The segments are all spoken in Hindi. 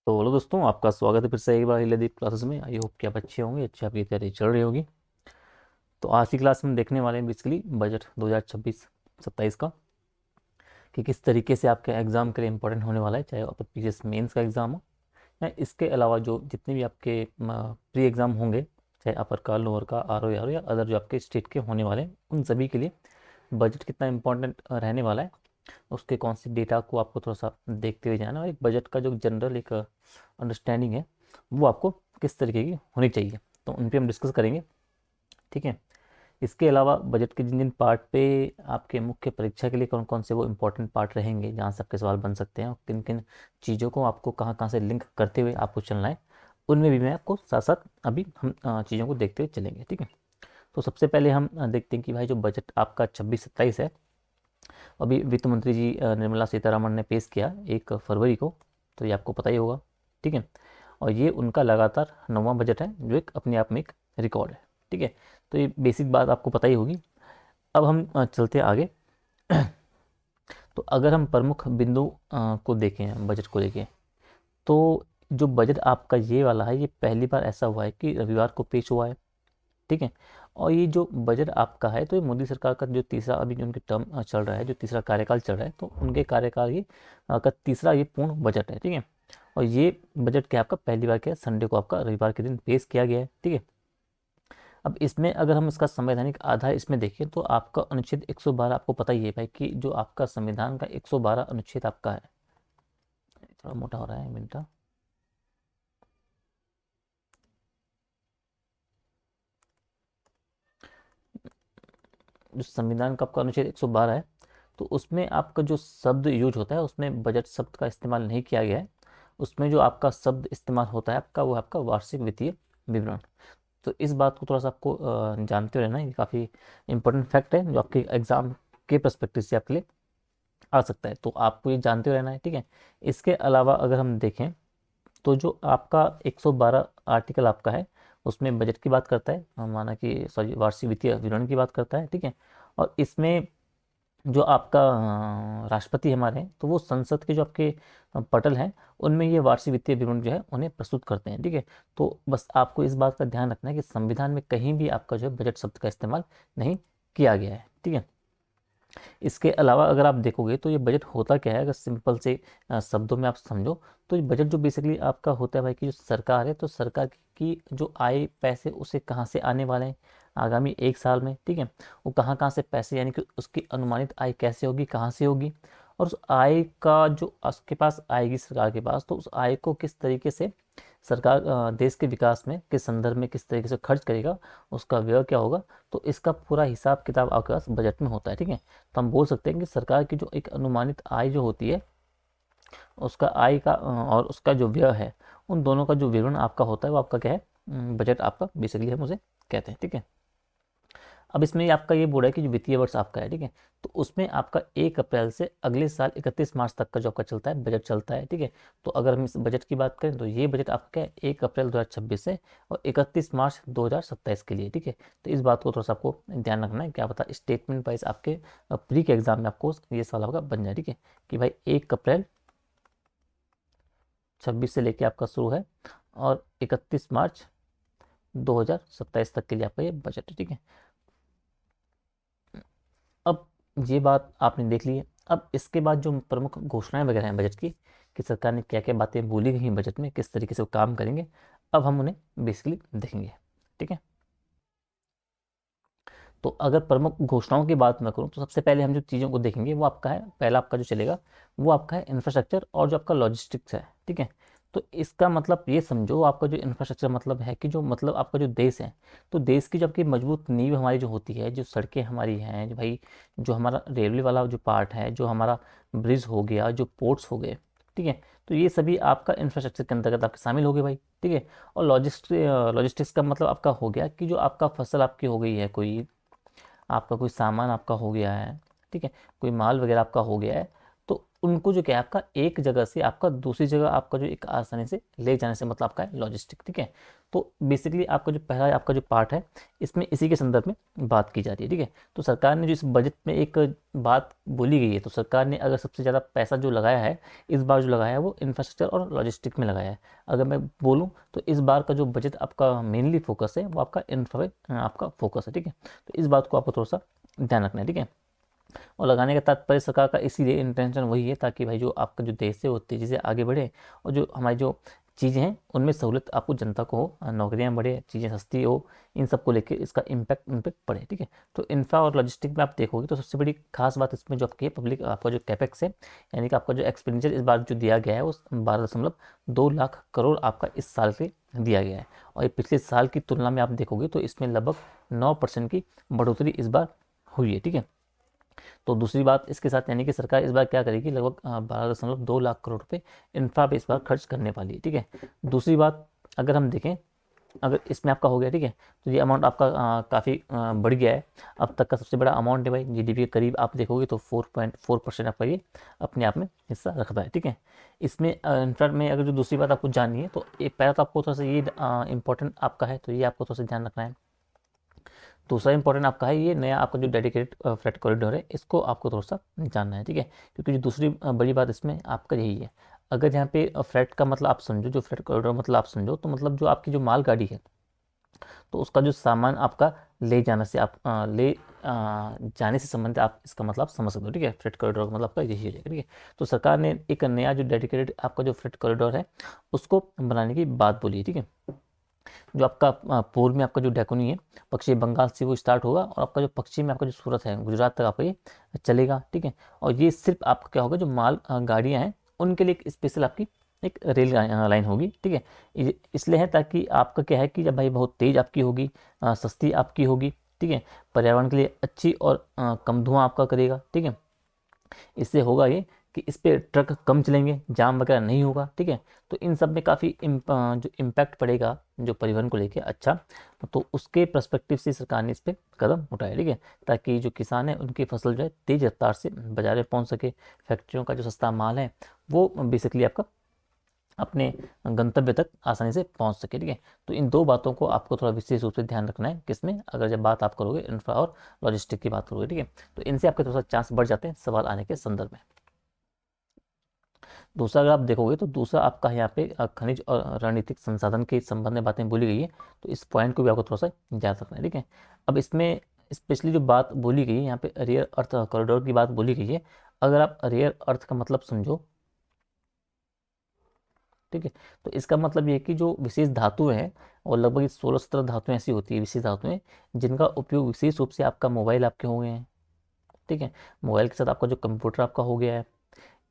तो हेलो दोस्तों, आपका स्वागत है फिर से एक बार हिलदीप क्लासेस में। आई होप कि आप अच्छे होंगे, अच्छी आपकी तैयारी चल रही होगी। तो आज की क्लास में देखने वाले हैं बेसिकली बजट 2026-27 का, कि किस तरीके से आपके एग्ज़ाम के लिए इंपॉर्टेंट होने वाला है, चाहे आप पीसीएस मेंस का एग्ज़ाम हो या इसके अलावा जो जितने भी आपके प्री एग्ज़ाम होंगे, चाहे अपर का, लोअर का, आर ओ या अदर जो आपके स्टेट के होने वाले हैं, उन सभी के लिए बजट कितना इंपॉर्टेंट रहने वाला है, उसके कौन से डेटा को आपको थोड़ा सा देखते हुए जाना, और एक बजट का जो जनरल एक अंडरस्टैंडिंग है वो आपको किस तरीके की होनी चाहिए, तो उन पे हम डिस्कस करेंगे। ठीक है। इसके अलावा बजट के जिन जिन पार्ट पे आपके मुख्य परीक्षा के लिए कौन कौन से वो इंपॉर्टेंट पार्ट रहेंगे जहाँ से आपके सवाल बन सकते हैं, और किन किन चीज़ों को आपको कहाँ कहाँ से लिंक करते हुए आपको चलना है, उनमें भी मैं आपको साथ साथ अभी हम चीज़ों को देखते हुए चलेंगे। ठीक है। तो सबसे पहले हम देखते हैं कि भाई जो बजट आपका 26-27 है, अभी वित्त मंत्री जी निर्मला सीतारमण ने पेश किया 1 फरवरी को, तो ये आपको पता ही होगा। ठीक है। और ये उनका लगातार 9वां बजट है, जो एक अपने आप में एक रिकॉर्ड है। ठीक है। तो ये बेसिक बात आपको पता ही होगी। अब हम चलते हैं आगे। तो अगर हम प्रमुख बिंदु को देखें बजट को लेके, तो जो बजट आपका ये वाला है, ये पहली बार ऐसा हुआ है कि रविवार को पेश हुआ है। ठीक है। और ये जो बजट आपका है, तो ये मोदी सरकार का जो तीसरा अभी जो उनकी टर्म चल रहा है, जो तीसरा कार्यकाल चल रहा है, तो उनके कार्यकाल ये का तीसरा ये पूर्ण बजट है। ठीक है। और ये बजट क्या है आपका, पहली बार क्या है, संडे को आपका रविवार के दिन पेश किया गया है। ठीक है। अब इसमें अगर हम इसका संवैधानिक आधार इसमें देखें, तो आपका अनुच्छेद 112 आपको पता ही है भाई, कि जो आपका संविधान का 112 अनुच्छेद आपका है। थोड़ा मोटा हो रहा है मिनटा। जो संविधान का आपका अनुच्छेद 112 है, तो उसमें आपका जो शब्द यूज होता है, उसमें बजट शब्द का इस्तेमाल नहीं किया गया है। उसमें जो आपका शब्द इस्तेमाल होता है आपका, वो आपका वार्षिक वित्तीय विवरण। तो इस बात को थोड़ा सा आपको जानते रहना, ये काफ़ी इंपॉर्टेंट फैक्ट है जो आपके एग्जाम के परस्पेक्टिव से आपके लिए आ सकता है, तो आपको ये जानते रहना है। ठीक है। इसके अलावा अगर हम देखें, तो जो आपका 112 आर्टिकल आपका है, उसमें बजट की बात करता है, माना कि सॉरी वार्षिक वित्तीय विवरण की बात करता है। ठीक है। और इसमें जो आपका राष्ट्रपति हमारे हैं, तो वो संसद के जो आपके पटल हैं, उनमें ये वार्षिक वित्तीय विवरण जो है उन्हें प्रस्तुत करते हैं। ठीक है। तो बस आपको इस बात का ध्यान रखना है कि संविधान में कहीं भी आपका जो है बजट शब्द का इस्तेमाल नहीं किया गया है। ठीक है। इसके अलावा अगर आप देखोगे, तो ये बजट होता क्या है, अगर सिंपल से शब्दों में आप समझो, तो ये बजट जो बेसिकली आपका होता है भाई, कि जो सरकार है, तो सरकार की जो आय पैसे उसे कहाँ से आने वाले हैं आगामी 1 साल में। ठीक है। वो कहाँ कहाँ से पैसे, यानी कि उसकी अनुमानित आय कैसे होगी, कहाँ से होगी, और उस आय का जो उसके पास आएगी सरकार के पास, तो उस आय को किस तरीके से सरकार देश के विकास में किस संदर्भ में किस तरीके से खर्च करेगा, उसका व्यय क्या होगा, तो इसका पूरा हिसाब किताब आपके पास बजट में होता है। ठीक है। तो हम बोल सकते हैं कि सरकार की जो एक अनुमानित आय जो होती है, उसका आय का और उसका जो व्यय है, उन दोनों का जो विवरण आपका होता है, वो आपका क्या है, बजट आपका बेसिकली हम उसे कहते हैं। ठीक है। अब इसमें आपका ये बोल रहा है कि जो वित्तीय वर्ष आपका है, ठीक है, तो उसमें आपका 1 अप्रैल से अगले साल 31 मार्च तक का जो आपका चलता है बजट चलता है। ठीक है। तो अगर हम इस बजट की बात करें, तो ये बजट आपका है 1 अप्रैल 2026 से और 31 मार्च 2027 के लिए। ठीक है। तो इस बात को थोड़ा सा आपको ध्यान रखना है, क्या पता स्टेटमेंट वाइज आपके प्री के एग्जाम में आपको ये सवाल आपका बन जाए। ठीक है। कि भाई 1 अप्रैल 26 से लेके आपका शुरू है, और 31 मार्च 2027 तक के लिए आपका ये बजट है। ठीक है। अब ये बात आपने देख ली है। अब इसके बाद जो प्रमुख घोषणाएं वगैरह हैं बजट की, कि सरकार ने क्या क्या बातें बोली गई हैं बजट में, किस तरीके से वो काम करेंगे, अब हम उन्हें बेसिकली देखेंगे। ठीक है। तो अगर प्रमुख घोषणाओं की बात मैं करूँ, तो सबसे पहले हम जो चीज़ों को देखेंगे, वो आपका है, पहला आपका जो चलेगा वो आपका है इंफ्रास्ट्रक्चर और जो आपका लॉजिस्टिक्स है। ठीक है। तो इसका मतलब ये समझो, आपका जो इंफ्रास्ट्रक्चर मतलब है कि जो मतलब आपका जो देश है, तो देश की जो आपकी मजबूत नींव हमारी जो होती है, जो सड़कें हमारी हैं, जो भाई जो हमारा रेलवे वाला जो पार्ट है, जो हमारा ब्रिज हो गया, जो पोर्ट्स हो गए। ठीक है। तो ये सभी आपका इंफ्रास्ट्रक्चर के अंतर्गत आपके शामिल हो गए भाई। ठीक है। और लॉजिस्टिक्स का मतलब आपका हो गया कि जो आपका फसल आपकी हो गई है, कोई आपका कोई सामान आपका हो गया है, ठीक है, कोई माल वगैरह आपका हो गया है, तो उनको जो क्या है आपका एक जगह से आपका दूसरी जगह आपका जो एक आसानी से ले जाने से मतलब आपका है लॉजिस्टिक, ठीक है। तो बेसिकली आपका जो पहला आपका जो पार्ट है इसमें इसी के संदर्भ में बात की जा रही है, ठीक है। तो सरकार ने जो इस बजट में एक बात बोली गई है, तो सरकार ने अगर सबसे ज़्यादा पैसा जो लगाया है इस बार जो लगाया है वो इंफ्रास्ट्रक्चर और लॉजिस्टिक में लगाया है। अगर मैं बोलूँ तो इस बार का जो बजट आपका मेनली फोकस है वो आपका इंफ्रा पे आपका फोकस है, ठीक है। तो इस बात को आपको थोड़ा सा ध्यान रखना है, ठीक है। और लगाने का तात्पर्य सरकार का इसीलिए इंटेंशन वही है ताकि भाई जो आपका जो देश है वो तेज़ी से आगे बढ़े और जो हमारी जो चीज़ें हैं उनमें सहूलियत आपको जनता को हो, नौकरियां बढ़े, चीज़ें सस्ती हो, इन सब को लेकर इसका इम्पैक्ट उन पर पड़े, ठीक है। तो इंफ्रा और लॉजिस्टिक में आप देखोगे तो सबसे बड़ी खास बात इसमें जो आपकी है पब्लिक आपका जो कैपेक्स है, यानी कि आपका जो एक्सपेंडिचर इस बार जो दिया गया है वो 12.2 लाख करोड़ आपका इस साल के दिया गया है। और ये पिछले साल की तुलना में आप देखोगे तो इसमें लगभग 9% की बढ़ोतरी इस बार हुई है, ठीक है। तो दूसरी बात इसके साथ यानी कि सरकार इस बार क्या करेगी, लगभग 12.2 लाख करोड़ रुपए इंफ्रा पे इस बार खर्च करने वाली है, ठीक है। दूसरी बात अगर हम देखें, अगर इसमें आपका हो गया, ठीक है, तो ये अमाउंट आपका काफ़ी बढ़ गया है। अब तक का सबसे बड़ा अमाउंट है भाई, जीडीपी के करीब आप देखोगे तो 4.4% आपका ये अपने आप में हिस्सा रखता है, ठीक है। इसमें इंफ्रा में अगर जो दूसरी बात आपको जाननी है तो एक पहला तो आपको थोड़ा सा ये इंपॉर्टेंट आपका है, तो ये आपको थोड़ा सा ध्यान रखना है। दूसरा इंपॉर्टेंट आपका है ये नया आपका जो डेडिकेटेड फ्रेट कॉरिडोर है इसको आपको थोड़ा सा जानना है, ठीक है। क्योंकि जो दूसरी बड़ी बात इसमें आपका यही है, अगर यहाँ पे फ्रेट का मतलब आप समझो, जो फ्रेट कॉरिडोर मतलब आप समझो तो मतलब जो आपकी जो माल गाड़ी है तो उसका जो सामान आपका ले जाने से जाने से संबंधित आप इसका मतलब समझ सकते हो, ठीक है। फ्रेट कॉरिडोर का मतलब आपका यही है, ठीक है। तो सरकार ने एक नया जो डेडिकेटेड आपका जो फ्रेट कॉरिडोर है उसको बनाने की बात बोली है, ठीक है। जो आपका पूर्व में आपका जो डेकोनी है पश्चिम बंगाल से वो स्टार्ट होगा और आपका जो पश्चिम में आपका जो सूरत है गुजरात तक आपका ये चलेगा, ठीक है। और ये सिर्फ आपका क्या होगा, जो माल गाड़ियाँ हैं उनके लिए एक स्पेशल आपकी एक रेल लाइन होगी, ठीक है। इसलिए है ताकि आपका क्या है कि जब भाई बहुत तेज़ आपकी होगी, सस्ती आपकी होगी, ठीक है, पर्यावरण के लिए अच्छी और कम धुआं आपका करेगा, ठीक है। इससे होगा ये कि इस पे ट्रक कम चलेंगे, जाम वगैरह नहीं होगा, ठीक है। तो इन सब में काफ़ी जो इम्पैक्ट पड़ेगा जो परिवहन को लेके अच्छा, तो उसके पर्सपेक्टिव से सरकार ने इस पे कदम उठाया, ठीक है, ताकि जो किसान है उनकी फसल जो है तेज़ रफ्तार से बाजार में पहुंच सके, फैक्ट्रियों का जो सस्ता माल है वो बेसिकली आपका अपने गंतव्य तक आसानी से पहुंच सके, ठीक है। तो इन दो बातों को आपको थोड़ा विशेष रूप से ध्यान रखना है, किसमें, अगर जब बात आप करोगे इंफ्रा और लॉजिस्टिक की बात करोगे, ठीक है। तो इनसे आपके थोड़ा सा चांस बढ़ जाते हैं सवाल आने के संदर्भ में। दूसरा अगर आप देखोगे तो दूसरा आपका यहाँ पे खनिज और रणनीतिक संसाधन के संबंध में बातें बोली गई है, तो इस पॉइंट को भी आपको थोड़ा सा याद रखना है, ठीक है। अब इसमें स्पेशली जो बात बोली गई है यहाँ पे रेयर अर्थ कॉरिडोर की बात बोली गई है। अगर आप रेयर अर्थ का मतलब समझो, ठीक है, तो इसका मतलब ये है कि जो विशेष धातु हैं और लगभग 16-17 धातुएं ऐसी होती है विशेष धातुएं जिनका उपयोग विशेष रूप से आपका मोबाइल आपके हो गए हैं, ठीक है। मोबाइल के साथ आपका जो कंप्यूटर आपका हो गया है,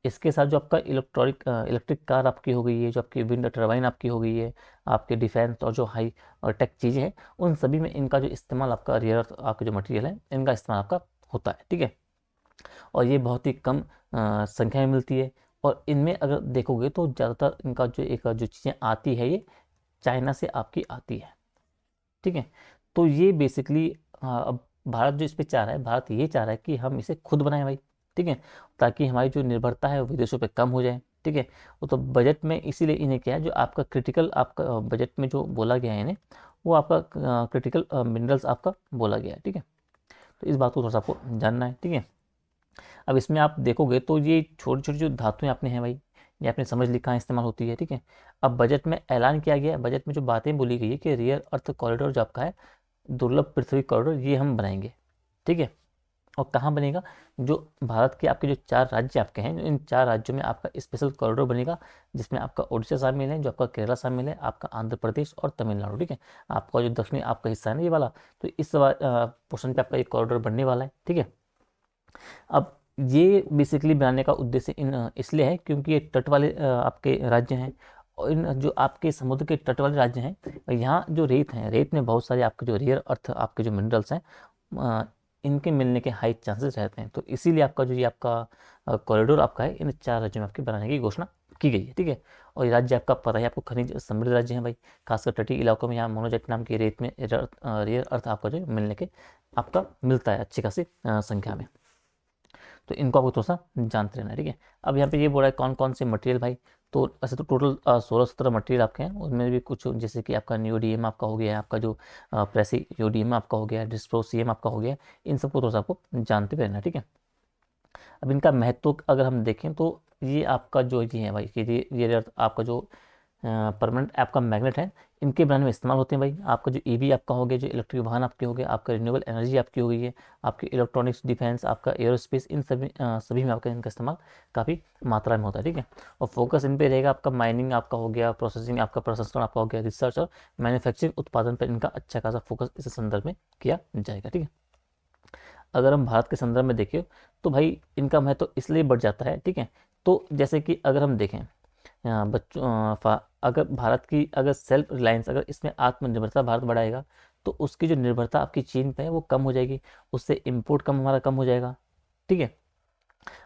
इसके साथ जो आपका इलेक्ट्रिक कार आपकी हो गई है, जो आपकी विंड टर्बाइन आपकी हो गई है, आपके डिफेंस और जो हाई और टेक चीज़ें हैं उन सभी में इनका जो इस्तेमाल आपका रेयर अर्थ आपके जो मटेरियल है इनका इस्तेमाल आपका होता है, ठीक है। और ये बहुत ही कम संख्या में मिलती है। और इनमें अगर देखोगे तो ज़्यादातर इनका जो एक जो चीज़ें आती है ये चाइना से आपकी आती है, ठीक है। तो ये बेसिकली अब भारत जो इस पे चाह रहा है, भारत ये चाह रहा है कि हम इसे खुद बनाएं भाई, ठीक है, ताकि हमारी जो निर्भरता है वो विदेशों पे कम हो जाए, ठीक है। वो तो बजट में इसीलिए इन्हें क्या है, जो आपका क्रिटिकल आपका बजट में जो बोला गया है इन्हें, वो आपका क्रिटिकल मिनरल्स आपका बोला गया है, ठीक है। तो इस बात को थोड़ा सा आपको जानना है, ठीक है। अब इसमें आप देखोगे तो ये छोटी छोटी जो धातुएं आपने हैं भाई, ये आपने समझ ली कहाँ इस्तेमाल होती है, ठीक है। अब बजट में ऐलान किया गया है, बजट में जो बातें बोली गई है कि रियर अर्थ कॉरिडोर जो आपका है, दुर्लभ पृथ्वी कॉरिडोर, ये हम बनाएंगे, ठीक है। और कहाँ बनेगा, जो भारत के आपके जो 4 राज्य आपके हैं, इन 4 राज्यों में आपका स्पेशल कॉरिडोर बनेगा, जिसमें आपका उड़ीसा शामिल है, जो आपका केरला शामिल है, आपका आंध्र प्रदेश और तमिलनाडु, ठीक है। आपका जो दक्षिणी आपका हिस्सा है ना ये वाला, तो इस पोर्शन पे आपका एक कॉरिडोर बनने वाला है, ठीक है। अब ये बेसिकली बनाने का उद्देश्य इन इसलिए है क्योंकि ये तट वाले आपके राज्य हैं, और इन जो आपके समुद्र के तट वाले राज्य हैं यहाँ जो रेत हैं, रेत में बहुत सारे आपके जो रेयर अर्थ आपके जो मिनरल्स हैं अ, इनके मिलने के हाई चांसेस रहते हैं। तो इसीलिए आपका जो ये आपका कॉरिडोर आपका है इन 4 राज्यों में आपके बनाने की घोषणा की गई है, ठीक है। और ये राज्य आपका पता है आपको, खनिज समृद्ध राज्य हैं भाई, खासकर तटीय इलाकों में यहाँ मोनोजेट नाम की रेत में रेयर अर्थ आपका जो मिलने के आपका मिलता है अच्छी खासी संख्या में। तो इनको आपको थोड़ा सा जानते रहना है, ठीक है। अब यहाँ पे ये बोल रहा है कौन कौन से मटेरियल भाई, तो ऐसे तो टोटल 16-17 मटेरियल आपके हैं, उनमें भी कुछ जैसे कि आपका नियोडीएम आपका हो गया है, आपका जो प्रेसियोडीएम आपका हो गया है, डिस्प्रोसियम आपका हो गया है, इन सबको थोड़ा सा आपको जानते हुए रहना है, ठीक है। अब इनका महत्व अगर हम देखें तो ये आपका जो ये है भाई कि ये आपका जो परमानेंट आपका मैग्नेट है, इनके बनाने में इस्तेमाल होते हैं भाई। आपका जो ईवी आपका हो गया, जो इलेक्ट्रिक वाहन आपके हो गए, आपका रिन्यूएबल एनर्जी आपकी हो गई है, आपके इलेक्ट्रॉनिक्स, डिफेंस, आपका एरोस्पेस, इन सभी में आपका इनका इस्तेमाल काफ़ी मात्रा में होता है, ठीक है। और फोकस इन पे रहेगा आपका माइनिंग आपका हो गया, प्रोसेसिंग आपका प्रसंस्करण आपका हो गया, रिसर्च और मैन्युफैक्चरिंग उत्पादन पर इनका अच्छा खासा फोकस इस संदर्भ में किया जाएगा, ठीक है। अगर हम भारत के संदर्भ में देखें तो भाई इनका महत्व इसलिए बढ़ जाता है, ठीक है। तो जैसे कि अगर हम देखें अगर भारत की अगर सेल्फ रिलायंस, अगर इसमें आत्मनिर्भरता भारत बढ़ाएगा तो उसकी जो निर्भरता आपकी चीन पे है वो कम हो जाएगी, उससे इम्पोर्ट हमारा कम हो जाएगा, ठीक है।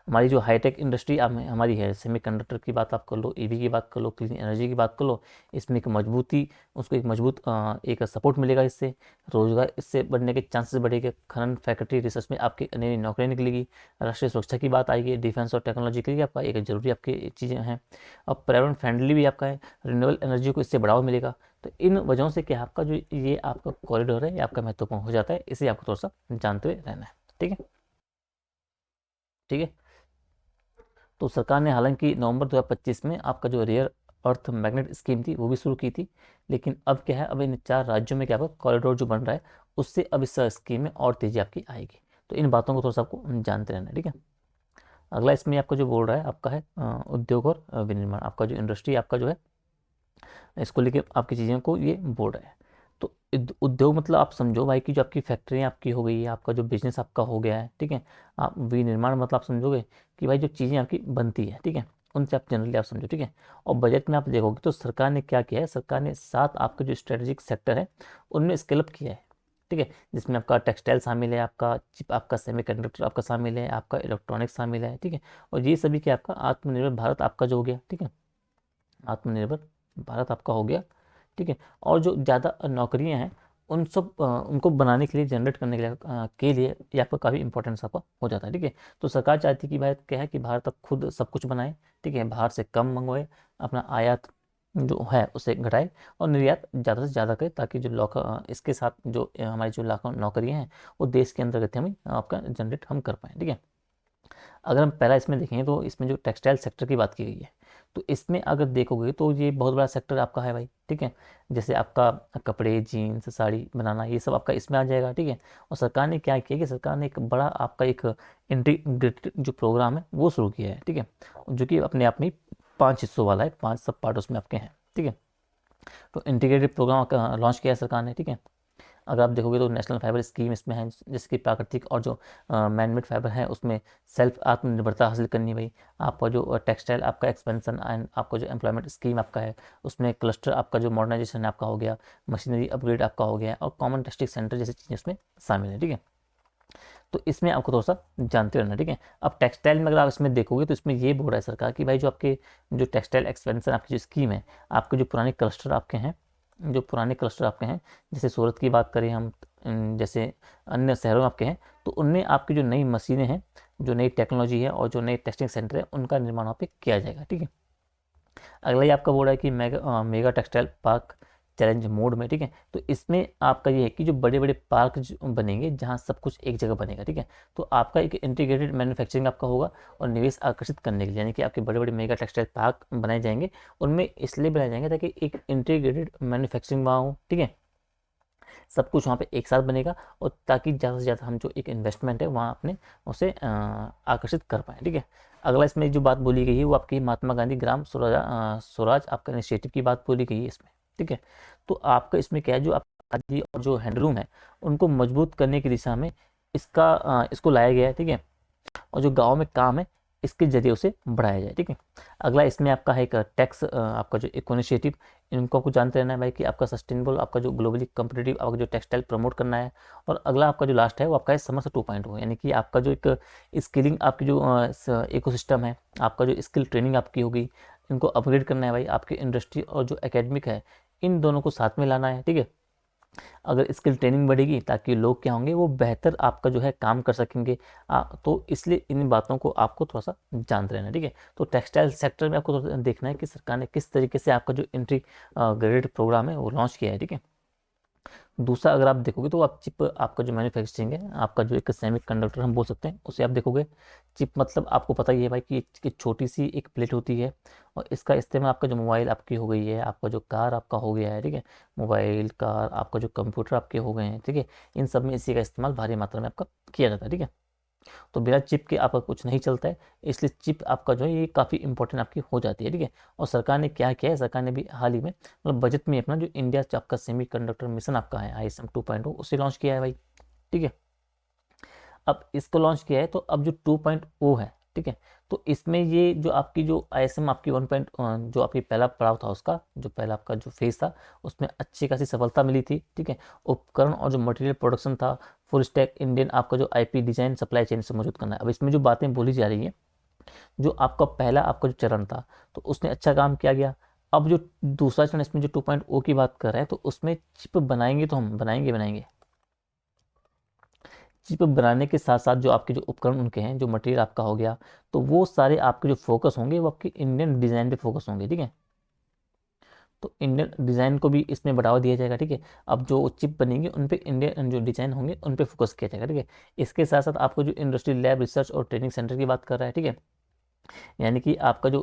हमारी जो हाईटेक इंडस्ट्री हमारी है, सेमीकंडक्टर की बात आप कर लो, ईवी की बात कर लो, क्लीन एनर्जी की बात कर लो, इसमें एक मजबूती, उसको एक मजबूत एक सपोर्ट मिलेगा, इससे रोजगार इससे बढ़ने के चांसेस बढ़ेंगे, खनन फैक्ट्री रिसर्च में आपकी नई नई नौकरियाँ निकलेगी, राष्ट्रीय सुरक्षा की बात आएगी, डिफेंस और टेक्नोलॉजी के लिए आपका एक जरूरी आपकी चीज़ें हैं, और पर्यावरण फ्रेंडली भी आपका है, रिन्यूएबल एनर्जी को इससे बढ़ावा मिलेगा। तो इन वजहों से क्या आपका जो ये आपका कॉरिडोर है ये आपका महत्वपूर्ण हो जाता है, इसे आपको थोड़ा सा जानते हुए रहना है, ठीक है, ठीक है। तो सरकार ने हालांकि नवंबर 2025 में आपका जो रेयर अर्थ मैग्नेट स्कीम थी वो भी शुरू की थी, लेकिन अब क्या है, अब इन 4 राज्यों में क्या आपका कॉरिडोर जो बन रहा है उससे अब इस स्कीम में और तेजी आपकी आएगी। तो इन बातों को थोड़ा सा आपको जानते रहना है, ठीक है। अगला इसमें आपका जो बोल रहा है आपका है उद्योग और विनिर्माण, आपका जो इंडस्ट्री आपका जो है इसको लेके आपकी चीज़ों को ये बोल रहा है। तो उद्योग मतलब आप समझो भाई कि जो आपकी फैक्ट्रियाँ आपकी हो गई है, आपका जो बिजनेस आपका हो गया है, ठीक है। आप विनिर्माण मतलब आप समझोगे कि भाई जो चीज़ें आपकी बनती है, ठीक है, उनसे आप जनरली आप समझो, ठीक है। और बजट में आप देखोगे तो सरकार ने क्या किया है, सरकार ने 7 आपके जो स्ट्रेटेजिक सेक्टर है उनमें स्केल अप किया है, ठीक है। जिसमें आपका टेक्सटाइल शामिल है, आपका चिप, आपका सेमीकंडक्टर आपका शामिल है, आपका इलेक्ट्रॉनिक्स शामिल है, ठीक है। और ये सभी क्या आपका आत्मनिर्भर भारत आपका जो हो गया, ठीक है, आत्मनिर्भर भारत आपका हो गया, ठीक है। और जो ज़्यादा नौकरियां हैं उन सब उनको बनाने के लिए, जनरेट करने के लिए ये आपका काफ़ी इंपॉर्टेंस आपका हो जाता है, ठीक है। तो सरकार चाहती है कि भारत क्या है कि भारत अब खुद सब कुछ बनाए, ठीक है, बाहर से कम मंगवाए, अपना आयात जो है उसे घटाए और निर्यात ज़्यादा से ज़्यादा करे, ताकि जो इसके साथ जो हमारी जो लाखों नौकरियां हैं वो देश के अंतर्गत हमें आपका जनरेट हम कर पाएँ, ठीक है। अगर हम पहला इसमें देखेंगे तो इसमें जो टेक्सटाइल सेक्टर की बात की गई है, तो इसमें अगर देखोगे तो ये बहुत बड़ा सेक्टर आपका है भाई, ठीक है। जैसे आपका कपड़े, जीन्स, साड़ी बनाना ये सब आपका इसमें आ जाएगा, ठीक है। और सरकार ने क्या किया कि सरकार ने एक बड़ा आपका एक इंटीग्रेटेड जो प्रोग्राम है वो शुरू किया है, ठीक है, जो कि अपने आप में 5 हिस्सों वाला है, 5 सब पार्ट उसमें आपके हैं, ठीक है। तो इंटीग्रेटेड प्रोग्राम लॉन्च किया है सरकार ने, ठीक है। अगर आप देखोगे तो नेशनल फाइबर स्कीम इसमें है, जैसे कि प्राकृतिक और जो मैनमेड फाइबर है उसमें सेल्फ आत्मनिर्भरता हासिल करनी भाई। आपका जो टेक्सटाइल आपका एक्सपेंशन एंड आपका जो एम्प्लॉयमेंट स्कीम आपका है उसमें क्लस्टर आपका जो मॉडर्नाइजेशन आपका हो गया, मशीनरी अपग्रेड आपका हो गया, और कॉमन टेस्टिंग सेंटर जैसी चीज़ें उसमें शामिल है, ठीक है। तो इसमें आपको थोड़ा सा जानते रहना, ठीक है। अब टेक्सटाइल में अगर आप इसमें देखोगे तो इसमें ये बोल रहा है सरकार कि भाई जो आपके जो टेक्सटाइल एक्सपेंशन आपकी जो स्कीम है, आपके जो पुराने क्लस्टर आपके हैं, जो पुराने क्लस्टर आपके हैं, जैसे सूरत की बात करें हम, जैसे अन्य शहरों में आपके हैं, तो उनमें आपकी जो नई मशीनें हैं, जो नई टेक्नोलॉजी है और जो नए टेस्टिंग सेंटर है उनका निर्माण वहाँ पे किया जाएगा, ठीक है। अगला ही आपका बोल रहा है कि mega textile park challenge mode में, ठीक है। तो इसमें आपका ये है कि जो बड़े बड़े पार्क बनेंगे जहाँ सब कुछ एक जगह बनेगा, ठीक है। तो आपका एक इंटीग्रेटेड मैन्युफैक्चरिंग आपका होगा, और निवेश आकर्षित करने के लिए, यानी कि आपके बड़े बड़े मेगा टेक्सटाइल पार्क बनाए जाएंगे, उनमें इसलिए बनाए जाएंगे ताकि एक इंटीग्रेटेड मैन्युफैक्चरिंग वहाँ हो, ठीक है, सब कुछ वहाँ पे एक साथ बनेगा, और ताकि ज़्यादा से ज़्यादा हम जो एक इन्वेस्टमेंट है वहाँ अपने उसे आकर्षित कर पाएँ, ठीक है। अगला इसमें जो बात बोली गई है वो आपकी महात्मा गांधी ग्राम स्वराज आपका इनिशिएटिव की बात बोली गई है इसमें, ठीक है। तो आपका इसमें क्या है, जो आपका खादी और जो हैंडलूम है उनको मजबूत करने की दिशा में इसको लाया गया है, ठीक है। और जो गाँव में काम है इसके जरिए उसे बढ़ाया जाए, ठीक है। अगला इसमें आपका है एक टैक्स आपका जो इको इनिशिएटिव, इनको आपको जानते रहना है भाई कि आपका सस्टेनेबल आपका जो ग्लोबली कम्पिटिटिव आपका जो टेक्सटाइल प्रमोट करना है। और अगला आपका जो लास्ट है वो आपका है समर्थ 2.0, यानी कि आपका जो एक स्किलिंग आपकी जो इकोसिस्टम है, आपका जो स्किल ट्रेनिंग आपकी होगी, इनको अपग्रेड करना है भाई। आपकी इंडस्ट्री और जो एकेडमिक है इन दोनों को साथ में लाना है, ठीक है। अगर स्किल ट्रेनिंग बढ़ेगी ताकि लोग क्या होंगे, वो बेहतर आपका जो है काम कर सकेंगे। तो इसलिए इन बातों को आपको थोड़ा सा जानते रहना है, ठीक है। तो टेक्सटाइल सेक्टर में आपको थोड़ा सा देखना है कि सरकार ने किस तरीके से आपका जो एंट्री ग्रेड प्रोग्राम है वो लॉन्च किया है, ठीक है। दूसरा अगर आप देखोगे तो आप चिप, आपका जो मैन्युफैक्चरिंग है, आपका जो एक सेमी कंडक्टर हम बोल सकते हैं, उसे आप देखोगे। चिप मतलब आपको पता ही है भाई कि एक छोटी सी एक प्लेट होती है, और इसका इस्तेमाल आपका जो मोबाइल आपकी हो गई है, आपका जो कार आपका हो गया है, ठीक है। मोबाइल, कार, आपका जो कंप्यूटर आपके हो गए हैं, ठीक है। इन सब में इसी का इस्तेमाल भारी मात्रा में आपका किया जाता है, ठीक है। तो बिना चिप के आपका कुछ नहीं चलता है, इसलिए चिप आपका जो है ये काफ़ी इंपॉर्टेंट आपकी हो जाती है, ठीक है। और सरकार ने क्या किया है, सरकार ने भी हाल ही में मतलब बजट में अपना जो इंडिया आपका सेमी कंडक्टर मिशन आपका है ISM 2.0 उसे लॉन्च किया है भाई, ठीक है। अब इसको लॉन्च किया है तो अब जो 2.0 है, ठीक है, तो इसमें ये जो आपकी जो ISM आपकी 1. जो आपकी पहला पड़ाव था, उसका जो पहला आपका जो फेज था, उसमें अच्छी खासी सफलता मिली थी, ठीक है। उपकरण और जो मटेरियल प्रोडक्शन था, फुल स्टैक इंडियन आपका जो IP डिजाइन सप्लाई चेन से मौजूद करना है। अब इसमें जो बातें बोली जा रही है, जो आपका पहला आपका जो चरण था, तो उसने अच्छा काम किया गया। अब जो दूसरा चरण इसमें जो 2.0 की बात कर रहे हैं, तो उसमें चिप बनाएंगे, तो हम बनाएंगे बनाएंगे। चिप बनाने के साथ साथ जो आपके जो उपकरण उनके हैं, जो मटेरियल आपका हो गया, तो वो सारे आपके जो फोकस होंगे वो आपके इंडियन डिज़ाइन पे फोकस होंगे, ठीक है। तो इंडियन डिज़ाइन को भी इसमें बढ़ावा दिया जाएगा, ठीक है। अब जो चिप बनेंगे उन पे इंडियन जो डिज़ाइन होंगे उन पे फोकस किया जाएगा, ठीक है। इसके साथ साथ आपको जो इंडस्ट्री लैब रिसर्च और ट्रेनिंग सेंटर की बात कर रहा है, ठीक है। यानी कि आपका जो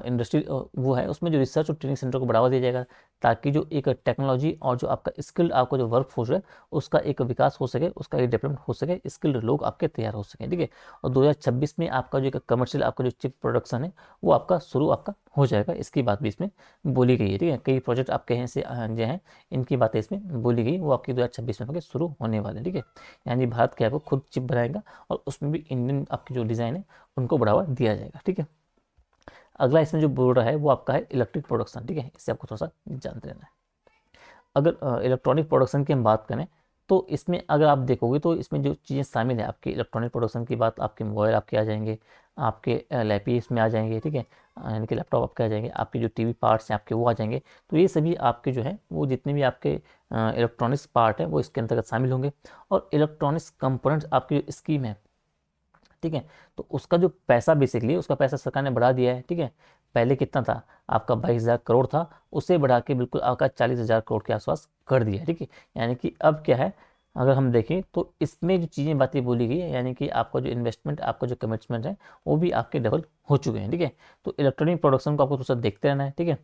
इंडस्ट्री वो है, उसमें जो रिसर्च और ट्रेनिंग सेंटर को बढ़ावा दिया जाएगा, ताकि जो एक टेक्नोलॉजी और जो आपका स्किल्ड आपका जो वर्क फोर्स है, उसका एक विकास हो सके, उसका एक डेवलपमेंट हो सके, स्किल्ड लोग आपके तैयार हो सकें, ठीक है। और 2026 में आपका जो एक कमर्शियल आपका जो चिप प्रोडक्शन है वो आपका शुरू आपका हो जाएगा, इसकी बात भी इसमें बोली गई है, ठीक है। कई प्रोजेक्ट आपके हैं से जो हैं, इनकी बातें इसमें बोली गई, वो आपकी 2026 में आपके शुरू होने वाले हैं, ठीक है। यानी भारत क्या है, वो खुद चिप बनाएगा, और उसमें भी इंडियन आपकी जो डिज़ाइन है उनको बढ़ावा दिया जाएगा, ठीक है। अगला इसमें जो बोल रहा है वो आपका है इलेक्ट्रिक प्रोडक्शन, ठीक है। इससे आपको थोड़ा सा जानते रहना है। अगर इलेक्ट्रॉनिक प्रोडक्शन की हम बात करें, तो इसमें अगर आप देखोगे तो इसमें जो चीज़ें शामिल है आपकी इलेक्ट्रॉनिक प्रोडक्शन की बात, आपके मोबाइल आपके आ जाएंगे, आपके लैपी इसमें आ जाएंगे, ठीक है। यानी कि लैपटॉप आपके आ जाएंगे, आपके जो TV पार्ट्स हैं आपके वो आ जाएंगे। तो ये सभी आपके जो है वो जितने भी आपके इलेक्ट्रॉनिक्स पार्ट हैं वो इसके अंतर्गत शामिल होंगे। और इलेक्ट्रॉनिक्स कंपोनेंट्स आपकी जो स्कीम है, ठीक है, तो उसका जो पैसा बेसिकली, उसका पैसा सरकार ने बढ़ा दिया है, ठीक है। पहले कितना था, आपका 22,000 करोड़ था, उसे बढ़ा के बिल्कुल आपका 40,000 करोड़ के आसपास कर दिया है, ठीक है। यानी कि अब क्या है, अगर हम देखें तो इसमें जो चीज़ें बातें बोली गई है, यानी कि आपका जो इन्वेस्टमेंट, आपका जो कमिटमेंट है, वो भी आपके डबल हो चुके हैं, ठीक है। तो इलेक्ट्रॉनिक प्रोडक्शन को आपको थोड़ा सा देखते रहना है, ठीक है।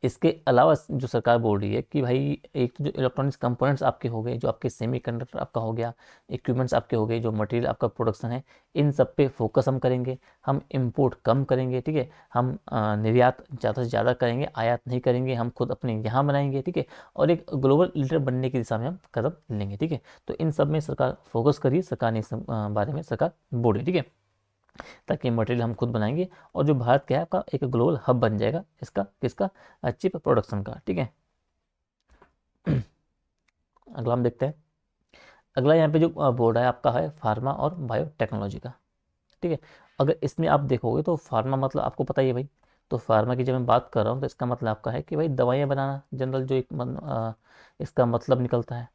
इसके अलावा जो सरकार बोल रही है कि भाई, एक तो जो इलेक्ट्रॉनिक्स कंपोनेंट्स आपके हो गए, जो आपके सेमी कंडक्टर आपका हो गया, इक्विपमेंट्स आपके हो गए, जो मटेरियल आपका प्रोडक्शन है, इन सब पे फोकस हम करेंगे। हम इंपोर्ट कम करेंगे, ठीक है। हम निर्यात ज़्यादा से ज़्यादा करेंगे, आयात नहीं करेंगे, हम खुद अपने यहाँ बनाएंगे, ठीक है। और एक ग्लोबल लीडर बनने की दिशा में हम कदम लेंगे, ठीक है। तो इन सब में सरकार फोकस करिए, सरकार ने इस बारे में सरकार बोल रही है, ठीक है। ताकि मटेरियल हम खुद बनाएंगे, और जो भारत क्या है आपका एक ग्लोबल हब बन जाएगा, इसका किसका, चिप प्रोडक्शन का, ठीक है। अगला हम देखते हैं। अगला यहाँ पे जो बोर्ड है आपका है फार्मा और बायोटेक्नोलॉजी का, ठीक है। अगर इसमें आप देखोगे तो फार्मा मतलब आपको पता ही है भाई। तो फार्मा की जब मैं बात कर रहा हूँ तो इसका मतलब आपका है कि भाई दवाइयाँ बनाना, जनरल जो एक इसका मतलब निकलता है,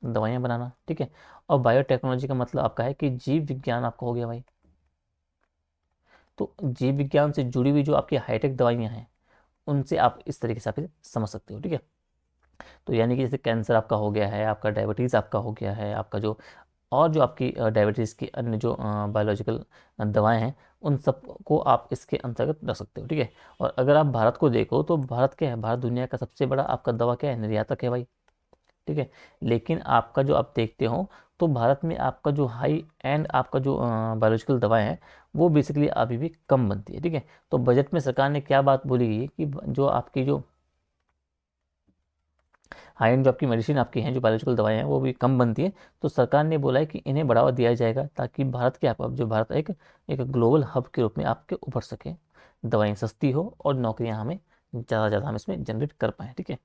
दवाइयाँ बनाना, ठीक है। और बायोटेक्नोलॉजी का मतलब आपका है कि जीव विज्ञान आपका हो गया भाई। तो जीव विज्ञान से जुड़ी हुई जो आपकी हाईटेक दवाइयाँ हैं, उनसे आप इस तरीके से आप इसे समझ सकते हो, ठीक है। तो यानी कि जैसे कैंसर आपका हो गया है, आपका डायबिटीज़ आपका हो गया है, आपका जो और जो आपकी डायबिटीज़ की अन्य जो बायोलॉजिकल दवाएं हैं, उन सब को आप इसके अंतर्गत रख सकते हो, ठीक है। और अगर आप भारत को देखो तो भारत क्या है, भारत दुनिया का सबसे बड़ा आपका दवा क्या है, निर्यातक है भाई, ठीक है। लेकिन आपका जो आप देखते हो, तो भारत में आपका जो हाई एंड आपका जो बायोलॉजिकल दवाएं हैं, वो बेसिकली अभी भी कम बनती है, ठीक है। तो बजट में सरकार ने क्या बात बोली गई है कि जो आपकी जो हाई एंड जो आपकी मेडिसिन आपकी हैं, जो बायोलॉजिकल दवाएं हैं, वो भी कम बनती है। तो सरकार ने बोला है कि इन्हें बढ़ावा दिया जाएगा, ताकि भारत के आप अब जो भारत एक एक ग्लोबल हब के रूप में आपके उभर सके, दवाएं सस्ती हो और नौकरियां हमें ज़्यादा से ज़्यादा हम इसमें जनरेट कर पाएँ, ठीक है।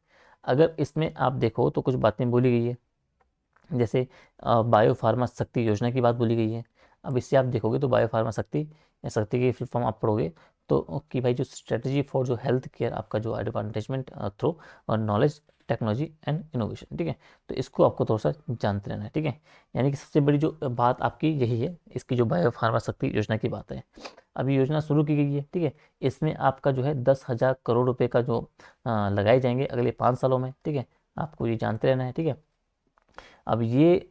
अगर इसमें आप देखो तो कुछ बातें बोली गई है, जैसे बायो फार्मा शक्ति योजना की बात बोली गई है। अब इससे आप देखोगे तो बायो फार्मा शक्ति या शक्ति की फुल फॉर्म आप पढ़ोगे तो कि भाई जो स्ट्रेटजी फॉर जो हेल्थ केयर आपका जो एडवांटेजमेंट थ्रू और नॉलेज टेक्नोलॉजी एंड इनोवेशन, ठीक है। तो इसको आपको थोड़ा सा जानते रहना है, ठीक है। यानी कि सबसे बड़ी जो बात आपकी यही है, इसकी जो बायो फार्मा शक्ति योजना की बात है। अभी योजना शुरू की गई है, ठीक है। इसमें आपका जो है 10,000 करोड़ रुपए का जो लगाए जाएंगे अगले 5 सालों में, ठीक है। आपको ये जानते रहना है, ठीक है। अब ये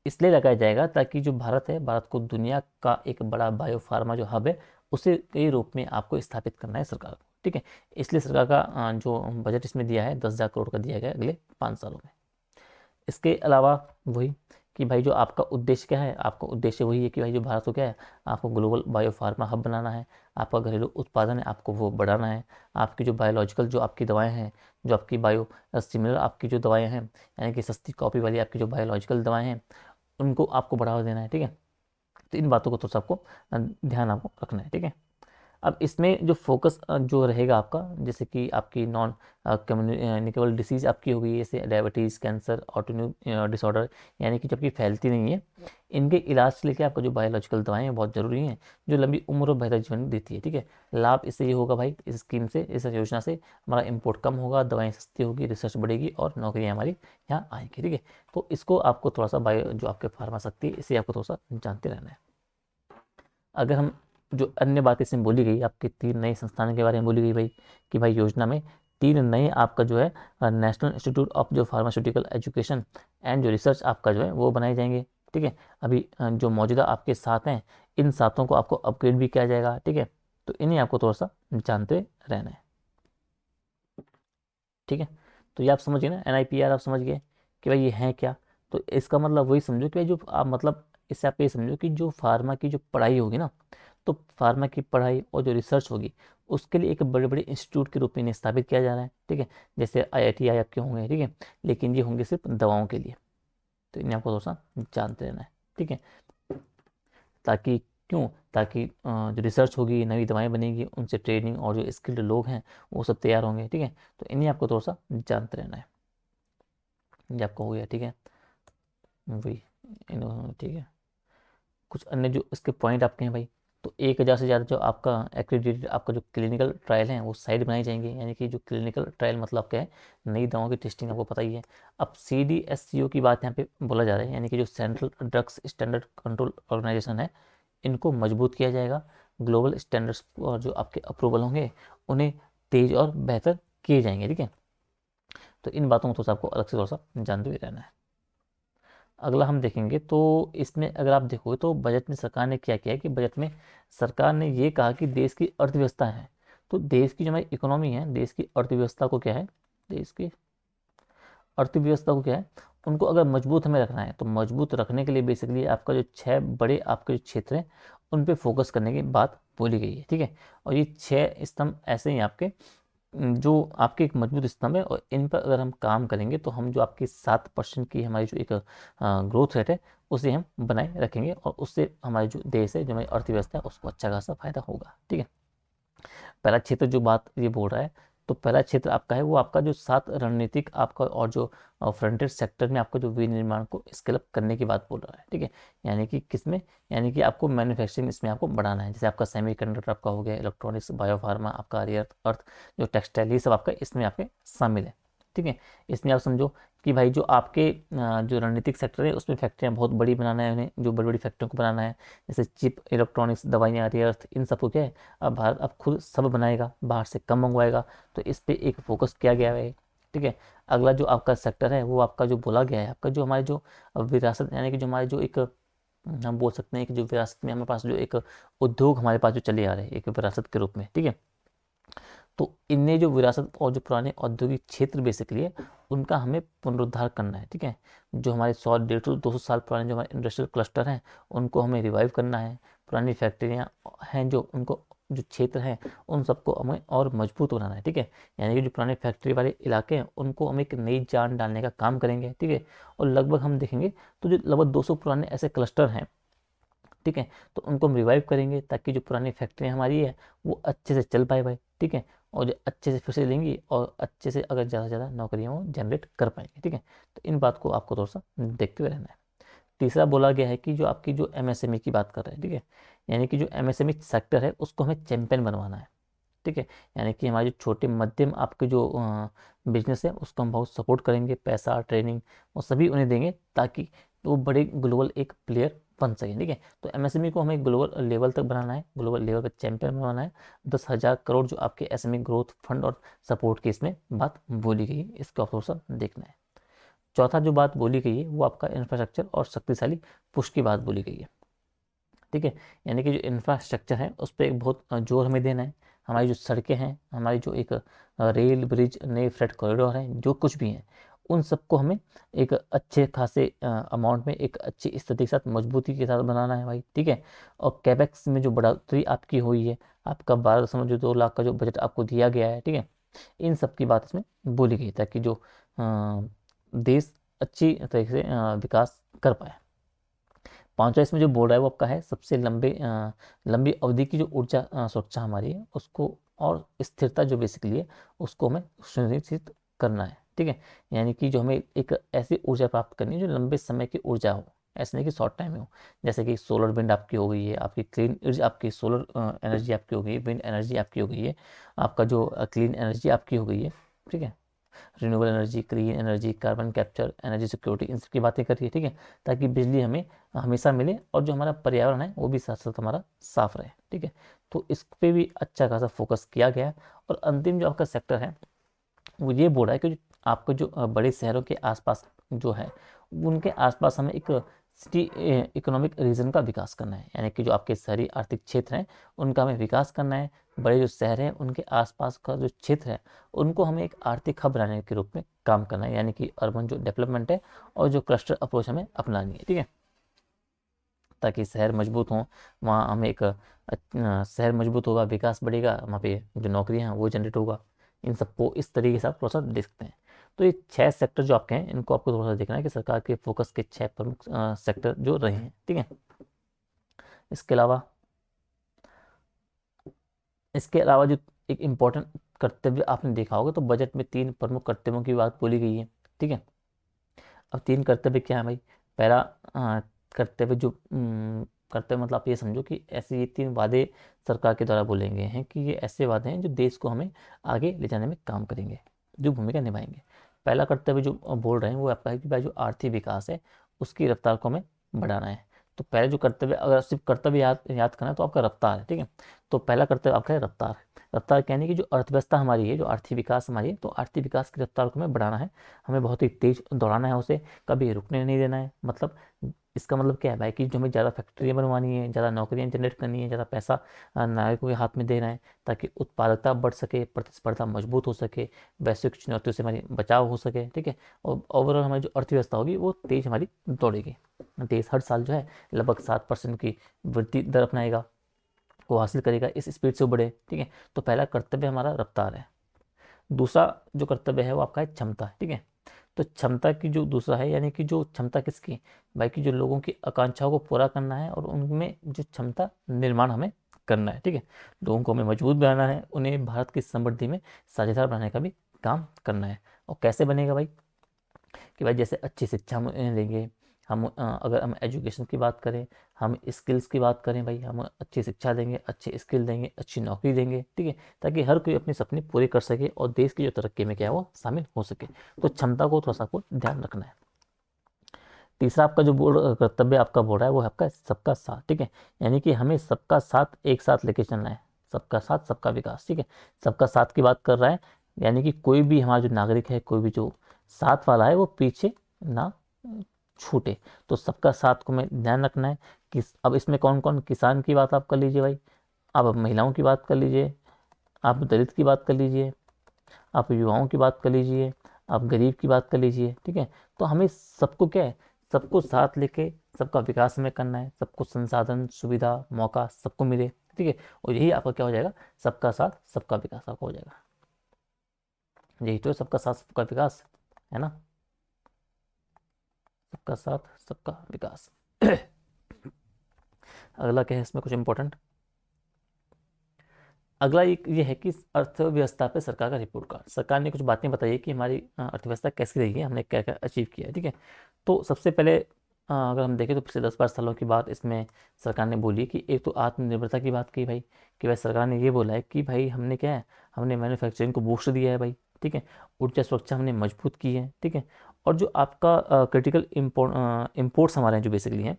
इसलिए लगाया जाएगा ताकि जो भारत है, भारत को दुनिया का एक बड़ा बायो फार्मा जो हब है उसे के रूप में आपको स्थापित करना है सरकार को, ठीक है। इसलिए सरकार का जो बजट इसमें दिया है 10,000 करोड़ का दिया गया है अगले 5 सालों में। इसके अलावा वही कि भाई जो आपका उद्देश्य क्या है, आपका उद्देश्य वही है कि भाई जो भारत को क्या है, आपको ग्लोबल बायो फार्मा हब बनाना है। आपका घरेलू उत्पादन है, आपको वो बढ़ाना है। आपकी जो बायोलॉजिकल जो आपकी दवाएं हैं, जो आपकी बायो सिमिलर आपकी जो दवाएं हैं, यानी कि सस्ती कॉपी वाली आपकी जो बायोलॉजिकल दवाएं हैं, उनको आपको बढ़ावा देना है, ठीक है। तो इन बातों को थोड़ा सा आपको ध्यान आपको रखना है, ठीक है। अब इसमें जो फोकस जो रहेगा आपका, जैसे कि आपकी नॉन कम्युनिकेबल डिसीज आपकी हो गई, जैसे डायबिटीज़, कैंसर, ऑटोइम्यून डिसऑर्डर, यानी कि जबकि फैलती नहीं है, इनके इलाज से लेकर आपका जो बायोलॉजिकल दवाएं हैं बहुत ज़रूरी हैं, जो लंबी उम्र और बेहतर जीवन देती है, ठीक है। लाभ इससे ये होगा भाई, इस स्कीम से, इस योजना से हमारा इम्पोर्ट कम होगा, दवाएं सस्ती होगी, रिसर्च बढ़ेगी और नौकरियाँ हमारी यहाँ आएंगी, ठीक है। तो इसको आपको थोड़ा सा बायो जो आपके फार्मा शक्ति है, इसे आपको थोड़ा सा जानते रहना है। अगर हम जो अन्य बातें इसमें बोली गई, आपके 3 नए संस्थानों के बारे में बोली गई भाई, कि भाई योजना में 3 नए आपका जो है नेशनल इंस्टीट्यूट ऑफ जो फार्मास्यूटिकल एजुकेशन एंड जो रिसर्च आपका जो है वो बनाए जाएंगे, ठीक है। अभी जो मौजूदा आपके साथ हैं, इन सातों को आपको अपग्रेड भी किया जाएगा, ठीक है। तो इन्हें आपको थोड़ा सा जानते रहना है, ठीक है। तो ये आप समझिए ना, NIPR आप समझ गए कि भाई ये है क्या। तो इसका मतलब वही समझो कि भाई जो आप मतलब इससे आप ये समझो कि जो फार्मा की जो पढ़ाई होगी ना, तो फार्मा की पढ़ाई और जो रिसर्च होगी उसके लिए एक बड़े बड़े इंस्टीट्यूट के रूप में इन्हें स्थापित किया जा रहा है, ठीक है। जैसे IITI आपके होंगे, ठीक है, लेकिन ये होंगे सिर्फ दवाओं के लिए। तो इन्हें आपको थोड़ा सा जानते रहना है, ठीक है। ताकि क्यों, ताकि जो रिसर्च होगी, नई दवाएं बनेगी, उनसे ट्रेनिंग और जो स्किल्ड लोग हैं वो सब तैयार होंगे, ठीक है। तो इन्हें आपको थोड़ा सा जानते रहना है। ये आपका हो गया, ठीक है। वही ठीक है। कुछ अन्य जो इसके पॉइंट आपके हैं भाई, तो 1,000 से ज़्यादा जो आपका एक्रीडिटेड आपका जो क्लिनिकल ट्रायल है वो साइड बनाई जाएंगे, यानी कि जो क्लिनिकल ट्रायल मतलब क्या है, नई दवाओं की टेस्टिंग आपको पता ही है। अब CDSCO की बात यहाँ पे बोला जा रहा है, यानी कि जो Central Drugs Standard Control Organisation है, इनको मजबूत किया जाएगा। ग्लोबल स्टैंडर्ड्स और जो आपके अप्रूवल होंगे उन्हें तेज और बेहतर किए जाएंगे, ठीक है। तो इन बातों को थोड़ा सा आपको अलग से थोड़ा सा जानते हुए रहना है। अगला हम देखेंगे, तो इसमें अगर आप देखोगे तो बजट में सरकार ने क्या किया है कि बजट में सरकार ने ये कहा कि देश की अर्थव्यवस्था है, तो देश की जो हमारी इकोनॉमी है, देश की अर्थव्यवस्था को क्या है, देश की अर्थव्यवस्था को क्या है, उनको अगर मजबूत हमें रखना है, तो मजबूत रखने के लिए बेसिकली आपका जो 6 बड़े आपके जो क्षेत्र हैं उन पे फोकस करने की बात बोली गई है, ठीक है। और ये 6 स्तंभ ऐसे ही आपके जो आपके एक मजबूत स्तंभ है, और इन पर अगर हम काम करेंगे तो हम जो आपकी 7% की हमारी जो एक ग्रोथ रेट है उसे हम बनाए रखेंगे, और उससे हमारे जो देश है, जो हमारी अर्थव्यवस्था है, उसको अच्छा खासा फायदा होगा, ठीक है। पहला क्षेत्र जो बात ये बोल रहा है, तो पहला क्षेत्र आपका है वो आपका जो 7 रणनीतिक आपका और जो फ्रंटेड सेक्टर में आपका जो विनिर्माण को स्केल अप करने की बात बोल रहा है, ठीक है। यानी कि किसमें, यानी कि आपको मैन्युफैक्चरिंग इसमें आपको बढ़ाना है, जैसे आपका सेमीकंडक्टर आपका हो गया, इलेक्ट्रॉनिक्स, बायोफार्मा, आपका रेयर अर्थ, जो टेक्सटाइल, ये सब आपका इसमें आपके शामिल है, ठीक है। इसमें आप समझो कि भाई जो आपके जो रणनीतिक सेक्टर है उसमें फैक्ट्रियाँ बहुत बड़ी बनाना है, उन्हें जो बड़ी बड़ी फैक्ट्रियों को बनाना है, जैसे चिप, इलेक्ट्रॉनिक्स, दवाइयाँ, रेयर अर्थ, इन सबको क्या है, अब भारत अब खुद सब बनाएगा, बाहर से कम मंगवाएगा। तो इस पे एक फोकस किया गया है, ठीक है। अगला जो आपका सेक्टर है वो आपका जो बोला गया है, आपका जो हमारे जो विरासत, यानी कि जो हमारे जो एक हम बोल सकते हैं कि जो विरासत में हमारे पास जो एक उद्योग हमारे पास जो चले आ रहे हैं एक विरासत के रूप में, ठीक है। तो इनने जो विरासत और जो पुराने औद्योगिक क्षेत्र बेसिकली है उनका हमें पुनरुद्धार करना है, ठीक है। जो हमारे 100, 150, 200 साल पुराने जो हमारे इंडस्ट्रियल क्लस्टर हैं उनको हमें रिवाइव करना है। पुरानी फैक्ट्रियाँ हैं जो उनको जो क्षेत्र हैं उन सबको हमें और मजबूत बनाना है, ठीक है। यानी कि जो पुराने फैक्ट्री वाले इलाके हैं उनको हम एक नई जान डालने का काम करेंगे, ठीक है। और लगभग हम देखेंगे तो जो लगभग 200 पुराने ऐसे क्लस्टर हैं, ठीक है, तो उनको हम रिवाइव करेंगे ताकि जो पुरानी फैक्ट्रियाँ हमारी है वो अच्छे से चल पाए भाई, ठीक है। और जो अच्छे से फिर से लेंगी और अच्छे से अगर ज़्यादा से ज़्यादा नौकरियाँ वो जनरेट कर पाएंगे, ठीक है। तो इन बात को आपको थोड़ा सा देखते हुए रहना है। तीसरा बोला गया है कि जो आपकी जो MSME की बात कर रहे हैं, ठीक है, यानी कि जो MSME सेक्टर है उसको हमें चैंपियन बनवाना है। ठीक है। यानी कि हमारे जो छोटे मध्यम आपके जो बिजनेस है उसको हम बहुत सपोर्ट करेंगे, पैसा, ट्रेनिंग वो सभी उन्हें देंगे ताकि वो बड़े ग्लोबल एक प्लेयर बन सके, ठीक है। तो एमएसएमई को हमें ग्लोबल लेवल तक बनाना है, ग्लोबल लेवल पर चैंपियन बनाना है। 10,000 करोड़ जो आपके एसएमई ग्रोथ फंड और सपोर्ट की इसमें बात बोली गई है, इसको आप थोड़ा सा देखना है। चौथा जो बात बोली गई है वो आपका इंफ्रास्ट्रक्चर और शक्तिशाली पुश की बात बोली गई है, ठीक है। यानी कि जो इंफ्रास्ट्रक्चर है उस पर एक बहुत जोर हमें देना है। हमारी जो सड़कें हैं, हमारी जो एक रेल ब्रिज, नए फ्रेट कॉरिडोर हैं, जो कुछ भी हैं उन सबको हमें एक अच्छे खासे अमाउंट में, एक अच्छी स्थिति के साथ, मजबूती के साथ बनाना है भाई, ठीक है। और कैपेक्स में जो बढ़ोतरी आपकी हुई है, आपका 12.2 लाख का जो बजट आपको दिया गया है, ठीक है, इन सब की बात इसमें बोली गई ताकि जो देश अच्छी तरीके से विकास कर पाए। पांचवा इसमें जो बोर्ड है वो आपका है सबसे लंबी अवधि की जो ऊर्जा सुरक्षा हमारी है उसको, और स्थिरता जो बेसिकली है उसको हमें सुनिश्चित करना है, ठीक है। यानी कि जो हमें एक ऐसी ऊर्जा प्राप्त करनी है जो लंबे समय की ऊर्जा हो, ऐसे नहीं कि शॉर्ट टाइम में हो। जैसे कि सोलर विंड आपकी हो गई है, आपकी क्लीन एनर्जी, आपकी सोलर एनर्जी आपकी हो गई है, विंड एनर्जी आपकी हो गई है, आपका जो क्लीन एनर्जी आपकी हो गई है, ठीक है। Renewable energy, green energy, carbon capture, energy security, इन सब की बातें करिए, ठीक है, ताकि बिजली हमें हमेशा मिले और जो हमारा पर्यावरण है वो भी साथ साथ हमारा साफ रहे, ठीक है। तो इस पे भी अच्छा खासा फोकस किया गया है। और अंतिम जो आपका सेक्टर है वो ये बोल रहा है कि आपको जो बड़े शहरों के आसपास जो है उनके आसपास हमें एक सिटी इकोनॉमिक रीजन का विकास करना है। यानी कि जो आपके शहरी आर्थिक क्षेत्र हैं उनका हमें विकास करना है। बड़े जो शहर हैं उनके आसपास का जो क्षेत्र है उनको हमें एक आर्थिक हब बनाने के रूप में काम करना है। यानी कि अर्बन जो डेवलपमेंट है और जो क्लस्टर अप्रोच हमें अपनानी है, ठीक है, ताकि शहर मजबूत हों। वहाँ हमें एक शहर मजबूत होगा, विकास बढ़ेगा, वहाँ पे जो नौकरियाँ हैं वो जनरेट होगा। इन सबको इस तरीके से आप थोड़ा सा देख सकते हैं। तो ये 6 सेक्टर जो आपके हैं इनको आपको थोड़ा सा देखना है कि सरकार के फोकस के 6 प्रमुख सेक्टर जो रहे हैं, ठीक है। इसके अलावा इसके अलावा जो एक इम्पोर्टेंट कर्तव्य आपने देखा होगा, तो बजट में 3 प्रमुख कर्तव्यों की बात बोली गई है, ठीक है। अब 3 कर्तव्य क्या है भाई? पहला कर्तव्य जो कर्तव्य मतलब आप ये समझो कि ऐसे ये 3 वादे सरकार के द्वारा बोले गए हैं कि ये ऐसे वादे हैं जो देश को हमें आगे ले जाने में काम करेंगे, जो भूमिका निभाएंगे। पहला कर्तव्य जो बोल रहे हैं वो आपका है कि भाई जो आर्थिक विकास है उसकी रफ्तार को हमें बढ़ाना है। तो पहले जो कर्तव्य, अगर सिर्फ कर्तव्य याद याद करना है तो आपका रफ्तार है, ठीक है। तो पहला कर्तव्य आपका है रफ्तार। रफ्तार कहने की जो अर्थव्यवस्था हमारी है, जो आर्थिक विकास हमारी है, तो आर्थिक विकास की रफ्तार को हमें बढ़ाना है। हमें बहुत ही तेज दौड़ाना है उसे, कभी रुकने नहीं देना है। मतलब इसका मतलब क्या है भाई कि जो हमें ज़्यादा फैक्ट्रियाँ बनवानी है, ज़्यादा नौकरियाँ जनरेट करनी है, ज़्यादा पैसा नागरिकों के हाथ में देना है ताकि उत्पादकता बढ़ सके, प्रतिस्पर्धा मजबूत हो सके, वैश्विक चुनौतियों से हमारी बचाव हो सके, ठीक है। और ओवरऑल हमारी जो अर्थव्यवस्था होगी वो तेज हमारी दौड़ेगी। देश हर साल जो है लगभग 7% की वृद्धि दर अपनाएगा, को हासिल करेगा, इस स्पीड से वो बढ़े, ठीक है। तो पहला कर्तव्य हमारा रफ्तार है। दूसरा जो कर्तव्य है वो आपका है क्षमता, ठीक है। तो क्षमता की जो दूसरा है, यानी कि जो क्षमता किसकी, भाई की जो लोगों की आकांक्षाओं को पूरा करना है और उनमें जो क्षमता निर्माण हमें करना है, ठीक है। लोगों को हमें मजबूत बनाना है, उन्हें भारत की समृद्धि में साझेदार बनाने का भी काम करना है। और कैसे बनेगा भाई? कि भाई जैसे अच्छी शिक्षा हम उन्हें देंगे, हम अगर हम एजुकेशन की बात करें, हम स्किल्स की बात करें, भाई हम अच्छी शिक्षा देंगे, अच्छे स्किल देंगे, अच्छी नौकरी देंगे, ठीक है, ताकि हर कोई अपने सपने पूरे कर सके और देश की जो तरक्की में क्या है वो शामिल हो सके। तो क्षमता को थोड़ा सा आपको ध्यान रखना है। तीसरा आपका जो बोर्ड कर्तव्य आपका बोल रहा है वो है आपका सबका साथ, ठीक है। यानी कि हमें सबका साथ एक साथ लेके चलना है, सबका साथ सबका विकास, ठीक है। सबका साथ की बात कर रहा है, यानी कि कोई भी हमारा जो नागरिक है, कोई भी जो साथ वाला है वो पीछे ना छूटे। तो सबका साथ को में ध्यान रखना है कि अब इसमें कौन कौन, किसान की बात आप कर लीजिए भाई, आप अब महिलाओं की बात कर लीजिए, आप दलित की बात कर लीजिए, आप युवाओं की बात कर लीजिए, आप गरीब की बात कर लीजिए, ठीक है। तो हमें सबको क्या है, सबको साथ लेके सबका विकास में करना है, सबको संसाधन, सुविधा, मौका सबको मिले, ठीक है। और यही आपका क्या हो जाएगा, सबका साथ सबका विकास आपका हो जाएगा। यही तो है सबका साथ सबका विकास, है ना, सबका साथ सबका विकास। अगला क्या है इसमें कुछ इंपॉर्टेंट? अगला एक ये है कि अर्थव्यवस्था पे सरकार का रिपोर्ट कार्ड। सरकार ने कुछ बातें बताई है कि हमारी अर्थव्यवस्था कैसी रही है, हमने क्या क्या अचीव किया है, ठीक है। तो सबसे पहले अगर हम देखें तो पिछले 10-12 सालों की बात इसमें सरकार ने बोली कि एक तो आत्मनिर्भरता की बात की भाई, कि भाई सरकार ने ये बोला है कि भाई हमने क्या है, हमने मैन्युफैक्चरिंग को बूस्ट दिया है भाई, ठीक है। ऊर्जा सुरक्षा हमने मजबूत की है, ठीक है। और जो आपका क्रिटिकल इम्पोर्ट्स हमारे हैं जो बेसिकली हैं,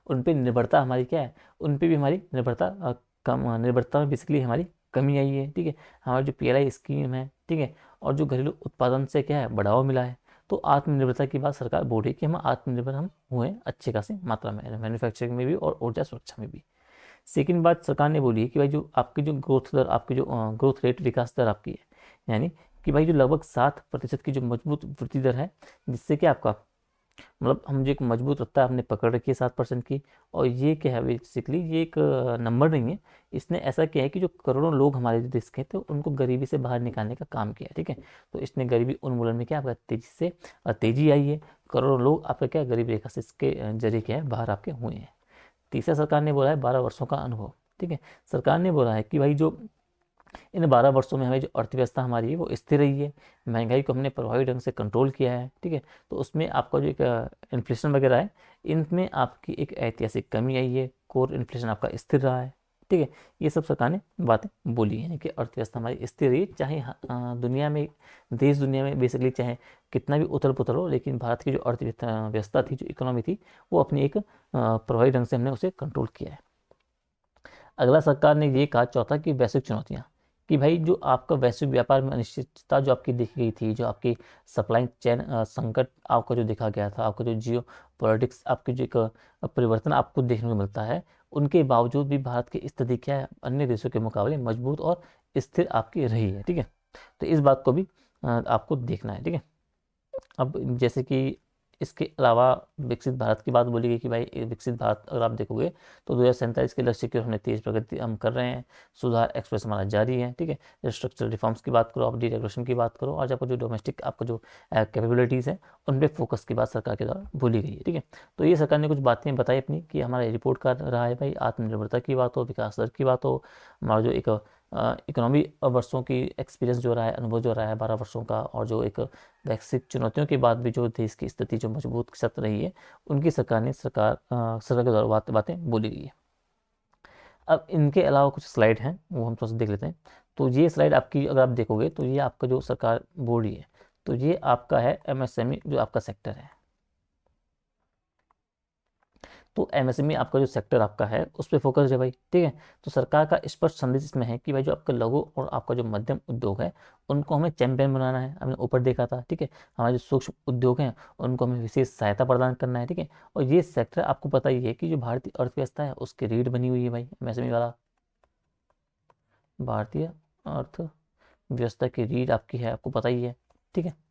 उन पे निर्भरता हमारी क्या है, उन पे भी हमारी निर्भरता कम, निर्भरता में बेसिकली हमारी कमी आई है, ठीक है। हमारी जो पीएलआई स्कीम है, ठीक है, और जो घरेलू उत्पादन से क्या है बढ़ावा मिला है। तो आत्मनिर्भरता की बात सरकार बोल रही है कि हम आत्मनिर्भर हम हुए हैं अच्छे खासी मात्रा में, मैन्युफैक्चरिंग में भी और ऊर्जा सुरक्षा में भी। सेकेंड बात सरकार ने बोली है कि भाई जो आपकी जो ग्रोथ दर, आपकी जो ग्रोथ रेट, विकास दर आपकी है, यानी कि भाई जो लगभग 7% की जो मजबूत वृद्धि दर है, जिससे कि आपका मतलब हम जो एक मजबूत रखता है हमने पकड़ रखी है 7% की। और ये क्या है बेसिकली, ये एक नंबर नहीं है, इसने ऐसा किया है कि जो करोड़ों लोग हमारे जो देश के थे उनको गरीबी से बाहर निकालने का काम किया है, ठीक है। तो इसने गरीबी उन्मूलन में क्या आपका तेजी से तेजी आई है। करोड़ों लोग आपका क्या गरीब रेखा से इसके जरिए क्या है बाहर आपके हुए हैं। तीसरा सरकार ने बोला है 12 वर्षों का अनुभव, ठीक है। सरकार ने बोला है कि भाई जो इन 12 वर्षों में हमें जो अर्थव्यवस्था हमारी है वो स्थिर रही है, महंगाई को हमने प्रभावी ढंग से कंट्रोल किया है, ठीक है। तो उसमें आपका जो एक इन्फ्लेशन वगैरह है, इनमें आपकी एक ऐतिहासिक कमी आई है, कोर इन्फ्लेशन आपका स्थिर रहा है, ठीक है। ये सब सरकार ने बातें बोली है कि अर्थव्यवस्था हमारी स्थिर रही, चाहे दुनिया में, देश दुनिया में बेसिकली चाहे कितना भी उथल पुथल हो, लेकिन भारत की जो अर्थव्यवस्था थी, जो इकोनॉमी थी, वो अपनी एक प्रभावी ढंग से हमने उसे कंट्रोल किया है। अगला सरकार ने ये कहा चौथा कि वैश्विक चुनौतियां, कि भाई जो आपका वैश्विक व्यापार में अनिश्चितता जो आपकी देखी गई थी, जो आपकी सप्लाई चेन संकट आपका जो देखा गया था, आपका जो जियो पॉलिटिक्स आपकी जो एक परिवर्तन आपको देखने को मिलता है, उनके बावजूद भी भारत की स्थिति क्या है, अन्य देशों के मुकाबले मजबूत और स्थिर आपकी रही है, ठीक है। तो इस बात को भी आपको देखना है, ठीक है। अब जैसे कि इसके अलावा विकसित भारत की बात बोली गई कि भाई विकसित भारत अगर आप देखोगे तो 2047 के लक्ष्य की ओर हमने तेज प्रगति हम कर रहे हैं, सुधार एक्सप्रेस हमारा जारी है, ठीक है। स्ट्रक्चरल रिफॉर्म्स की बात करो, आप डीरेगुलेशन की बात करो, और आपको जो डोमेस्टिक आपका जो कैपेबिलिटीज़ है उन पर फोकस की बात सरकार के द्वारा बोली गई है, ठीक है। तो ये सरकार ने कुछ बातें बताई अपनी कि हमारा रिपोर्ट कार्ड रहा है भाई, आत्मनिर्भरता की बात हो, विकास दर की बात हो, हमारा जो एक इकोनॉमी वर्षों की एक्सपीरियंस जो रहा है, अनुभव जो रहा है 12 वर्षों का, और जो एक वैश्विक चुनौतियों के बाद भी जो देश की स्थिति जो मजबूत सख्त रही है, उनकी सरकार के द्वारा बातें बोली गई है। अब इनके अलावा कुछ स्लाइड हैं वो हम थोड़ा सा देख लेते हैं। तो ये स्लाइड आपकी अगर आप देखोगे तो ये आपका जो सरकार बोल रही है, तो ये आपका है एमएसएमई जो आपका सेक्टर है। तो एमएसएमई आपका जो सेक्टर आपका है उस पर फोकस है भाई, ठीक है। तो सरकार का स्पष्ट संदेश इसमें है कि भाई जो आपका लघु और आपका जो मध्यम उद्योग है उनको हमें चैंपियन बनाना है, हमने ऊपर देखा था, ठीक है। हमारे जो सूक्ष्म उद्योग हैं उनको हमें विशेष सहायता प्रदान करना है, ठीक है। और ये सेक्टर आपको पता ही है कि जो भारतीय अर्थव्यवस्था है उसकी रीढ़ बनी हुई है भाई, एमएसएमई वाला भारतीय अर्थव्यवस्था की रीढ़ आपकी है, आपको पता ही है, ठीक है।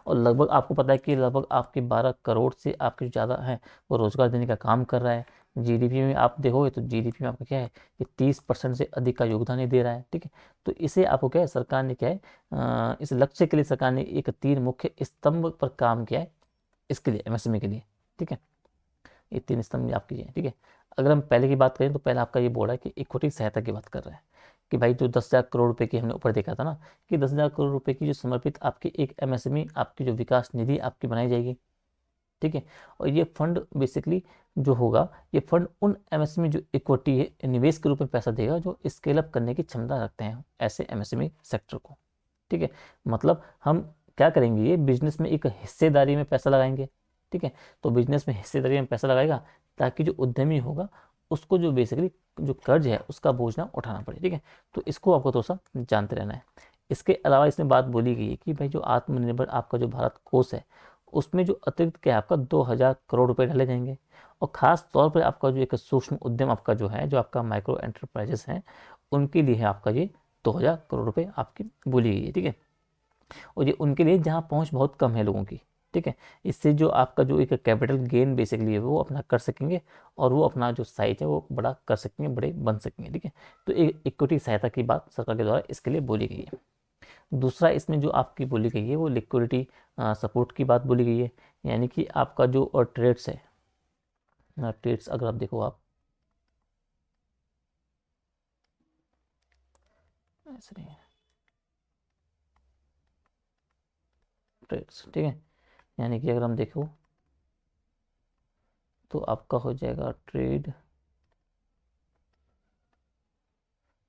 और लगभग आपको पता है कि लगभग आपके 12 करोड़ से आपके जो ज़्यादा है वो रोजगार देने का काम कर रहा है। जीडीपी में आप देखोगे तो जीडीपी में आपका क्या है, ये 30% से अधिक का योगदान ही दे रहा है, ठीक है। तो इसे आपको क्या है, सरकार ने क्या है, इस लक्ष्य के लिए सरकार ने एक 3 मुख्य स्तंभ पर काम किया है इसके लिए, एमएसएमई के लिए, ठीक है। ये 3 स्तंभ आप कीजिए, ठीक है। अगर हम पहले की बात करें तो पहले आपका ये बोल रहा है कि इक्विटी सहायता की बात कर रहा है, कि भाई जो 10,000 करोड़ रुपए की हमने ऊपर देखा था ना, कि 10,000 करोड़ रुपए की जो समर्पित आपकी एक एमएसएमई आपकी जो विकास निधि आपकी बनाई जाएगी, ठीक है। और ये फंड बेसिकली जो होगा, ये फंड उन एमएसएमई जो इक्विटी है निवेश के रूप में पैसा देगा जो स्केल अप करने की क्षमता रखते हैं ऐसे एमएसएमई सेक्टर को, ठीक है। मतलब हम क्या करेंगे, ये बिजनेस में एक हिस्सेदारी में पैसा लगाएंगे, ठीक है। तो बिजनेस में हिस्सेदारी में पैसा लगाएगा ताकि जो उद्यमी होगा उसको जो बेसिकली जो कर्ज है उसका बोझ ना उठाना पड़े, ठीक है। तो इसको आपको थोड़ा सा जानते रहना है। इसके अलावा इसमें बात बोली गई है कि भाई जो आत्मनिर्भर आपका जो भारत कोष है उसमें जो अतिरिक्त क्या है आपका 2,000 करोड़ रुपए डाले जाएंगे। और खास तौर पर आपका जो एक सूक्ष्म उद्यम आपका जो है, जो आपका माइक्रो एंटरप्राइजेस है, उनके लिए है आपका ये 2,000 करोड़ रुपए आपकी बोली गई है, ठीक है। और ये उनके लिए जहाँ पहुँच बहुत कम है लोगों की, ठीक है। इससे जो आपका जो एक कैपिटल गेन बेसिकली है वो अपना कर सकेंगे, और वो अपना जो साइज है वो बड़ा कर सकेंगे, बड़े बन सकेंगे, ठीक है। तो एक इक्विटी सहायता की बात सरकार के द्वारा इसके लिए बोली गई है। दूसरा इसमें जो आपकी बोली गई है वो लिक्विडिटी सपोर्ट की बात बोली गई है, यानी कि आपका जो ट्रेड्स है, ट्रेड्स अगर आप देखो आप ऐसे नहीं है, ट्रेड्स, ठीक है। यानी कि अगर हम देखो तो आपका हो जाएगा ट्रेड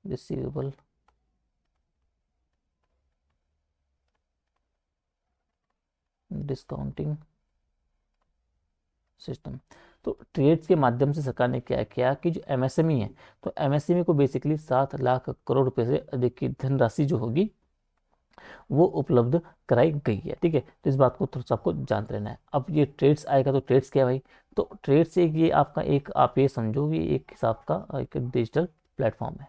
रिसीवेबल डिस्काउंटिंग सिस्टम। तो ट्रेड्स के माध्यम से सरकार ने क्या किया कि जो एमएसएमई है, तो एमएसएमई को बेसिकली 7 लाख करोड़ रुपए से अधिक की धनराशि जो होगी वो उपलब्ध कराई गई है। ठीक है, तो इस बात को थोड़ा सा आपको जानते रहना है। अब ये ट्रेड्स आएगा, तो ट्रेड्स क्या है भाई? तो ट्रेड्स एक ये आपका एक आप ये समझो कि एक हिसाब का एक डिजिटल प्लेटफॉर्म है।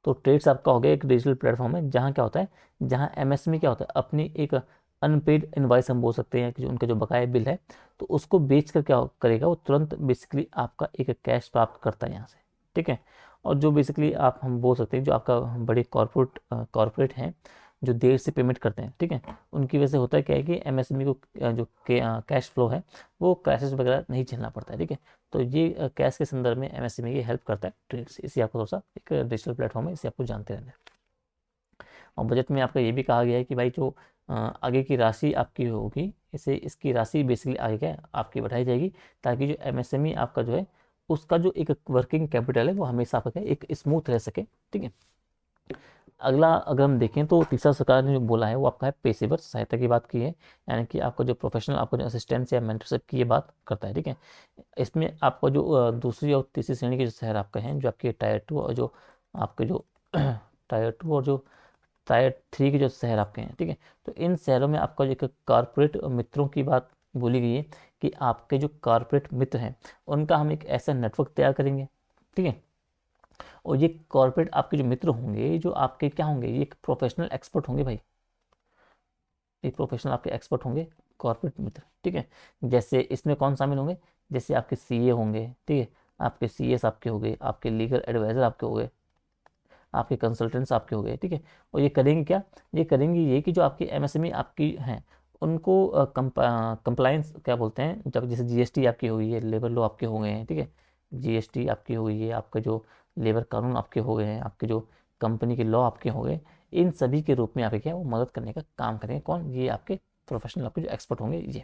तो ट्रेड्स आपका हो गया एक डिजिटल प्लेटफॉर्म है, जहाँ क्या होता है, जहाँ एमएसएमई क्या होता है, अपनी एक अनपेड इनवाइस हम बोल सकते हैं कि जो उनका जो बकाया बिल है, तो उसको बेच कर क्या करेगा, वो तुरंत बेसिकली आपका एक कैश प्राप्त करता है यहाँ से। ठीक है, और जो बेसिकली आप हम बोल सकते हैं जो आपका बड़े कॉरपोरेट हैं, जो देर से पेमेंट करते हैं, ठीक है, उनकी वजह से होता है क्या है कि एमएसएमई को जो कैश फ्लो है वो क्राइसिस वगैरह नहीं झेलना पड़ता है। ठीक है, तो ये कैश के संदर्भ में एमएसएमई की हेल्प करता है ट्रेड्स। इसी आपको थोड़ा सा एक डिजिटल प्लेटफॉर्म है, इसे आपको जानते रहना है। और बजट में आपका ये भी कहा गया है कि भाई जो आगे की राशि आपकी होगी, इसे इसकी राशि बेसिकली आगे क्या है आपकी बढ़ाई जाएगी, ताकि जो एमएसएमई आपका जो है उसका जो एक वर्किंग कैपिटल है वो हमेशा आपका एक स्मूथ रह सके। ठीक है, अगला अगर हम देखें तो तीसरा सरकार ने जो बोला है वो आपका है पेशेवर सहायता की बात की है, यानी कि आपका जो प्रोफेशनल आपका जो असिस्टेंस या मेंटरशिप की ये बात करता है। ठीक है, इसमें आपका जो दूसरी और तीसरी श्रेणी के जो शहर आपके हैं, जो आपके टायर 2 और जो आपके जो टायर 2 और जो टायर 3 के जो शहर आपके हैं, ठीक है, तो इन शहरों में आपका जो एक कारपोरेट मित्रों की बात बोली गई है कि आपके जो कारपोरेट मित्र हैं उनका हम एक ऐसा नेटवर्क तैयार करेंगे। ठीक है, और ये कॉर्पोरेट आपके जो मित्र होंगे, जो आपके क्या होंगे, ये एक प्रोफेशनल एक्सपर्ट होंगे भाई, एक प्रोफेशनल आपके एक्सपर्ट होंगे कॉर्पोरेट मित्र। ठीक है, जैसे इसमें कौन शामिल होंगे, जैसे आपके सीए होंगे, ठीक है, आपके सीएस आपके हो गए, आपके लीगल एडवाइजर आपके हो गए, आपके कंसल्टेंट्स आपके हो गए। ठीक है, और ये करेंगे क्या, ये करेंगे ये कि जो आपकी एमएसएमई आपकी हैं उनको कंप्लायंस क्या बोलते हैं, जब जैसे जीएसटी आपकी हो गई है, लेबर लॉ आपके हो गए हैं, ठीक है, जीएसटी आपकी हो गई है, आपका जो लेबर कानून आपके हो गए हैं, आपके जो कंपनी के लॉ आपके हो गए, इन सभी के रूप में आपके क्या है, वो मदद करने का काम करेंगे। कौन? ये आपके प्रोफेशनल आपके जो एक्सपर्ट होंगे ये।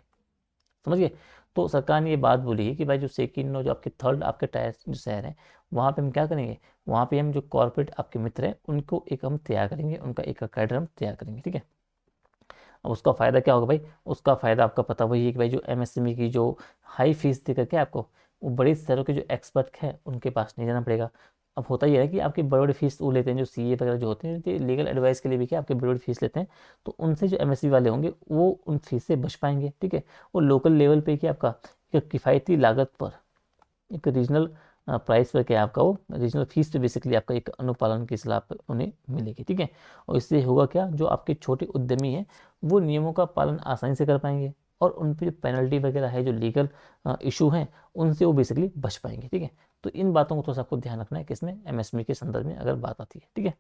समझ गए? तो सरकार ने ये बात बोली है कि भाई जो सेकंड और जो आपके थर्ड आपके टायर जो शहर हैं, वहाँ पे हम क्या करेंगे, वहाँ पे हम जो कॉर्पोरेट आपके मित्र हैं उनको एक हम तैयार करेंगे, उनका एक कैडर हम तैयार करेंगे। ठीक है, अब उसका फ़ायदा क्या होगा भाई? उसका फ़ायदा आपका पता वही है कि भाई जो एमएसएमई की जो हाई फीस देकर के आपको वो बड़े शहरों के जो एक्सपर्ट हैं उनके पास नहीं जाना पड़ेगा। अब होता ही है कि आपकी बड़ी बड़ी फीस वो लेते हैं, जो सीए वगैरह जो होते हैं, लीगल एडवाइस के लिए भी क्या आपकी बड़ी बड़ी फीस लेते हैं, तो उनसे जो एमएसएमई वाले होंगे वो उन फीस से बच पाएंगे। ठीक है, वो लोकल लेवल पे क्या आपका एक किफ़ायती लागत पर एक रीजनल प्राइस पर क्या आपका वो रीजनल फीस पे बेसिकली आपका एक अनुपालन की सलाह पर उन्हें मिलेगी। ठीक है, और इससे होगा क्या, जो आपके छोटे उद्यमी हैं वो नियमों का पालन आसानी से कर पाएंगे, और उन पे जो पेनल्टी वगैरह है, जो लीगल इशू हैं, उनसे वो बेसिकली बच पाएंगे। ठीक है, तो इन बातों को थोड़ा सा आपको ध्यान रखना है किसमें, एमएसएमई के संदर्भ में अगर बात आती है। ठीक है,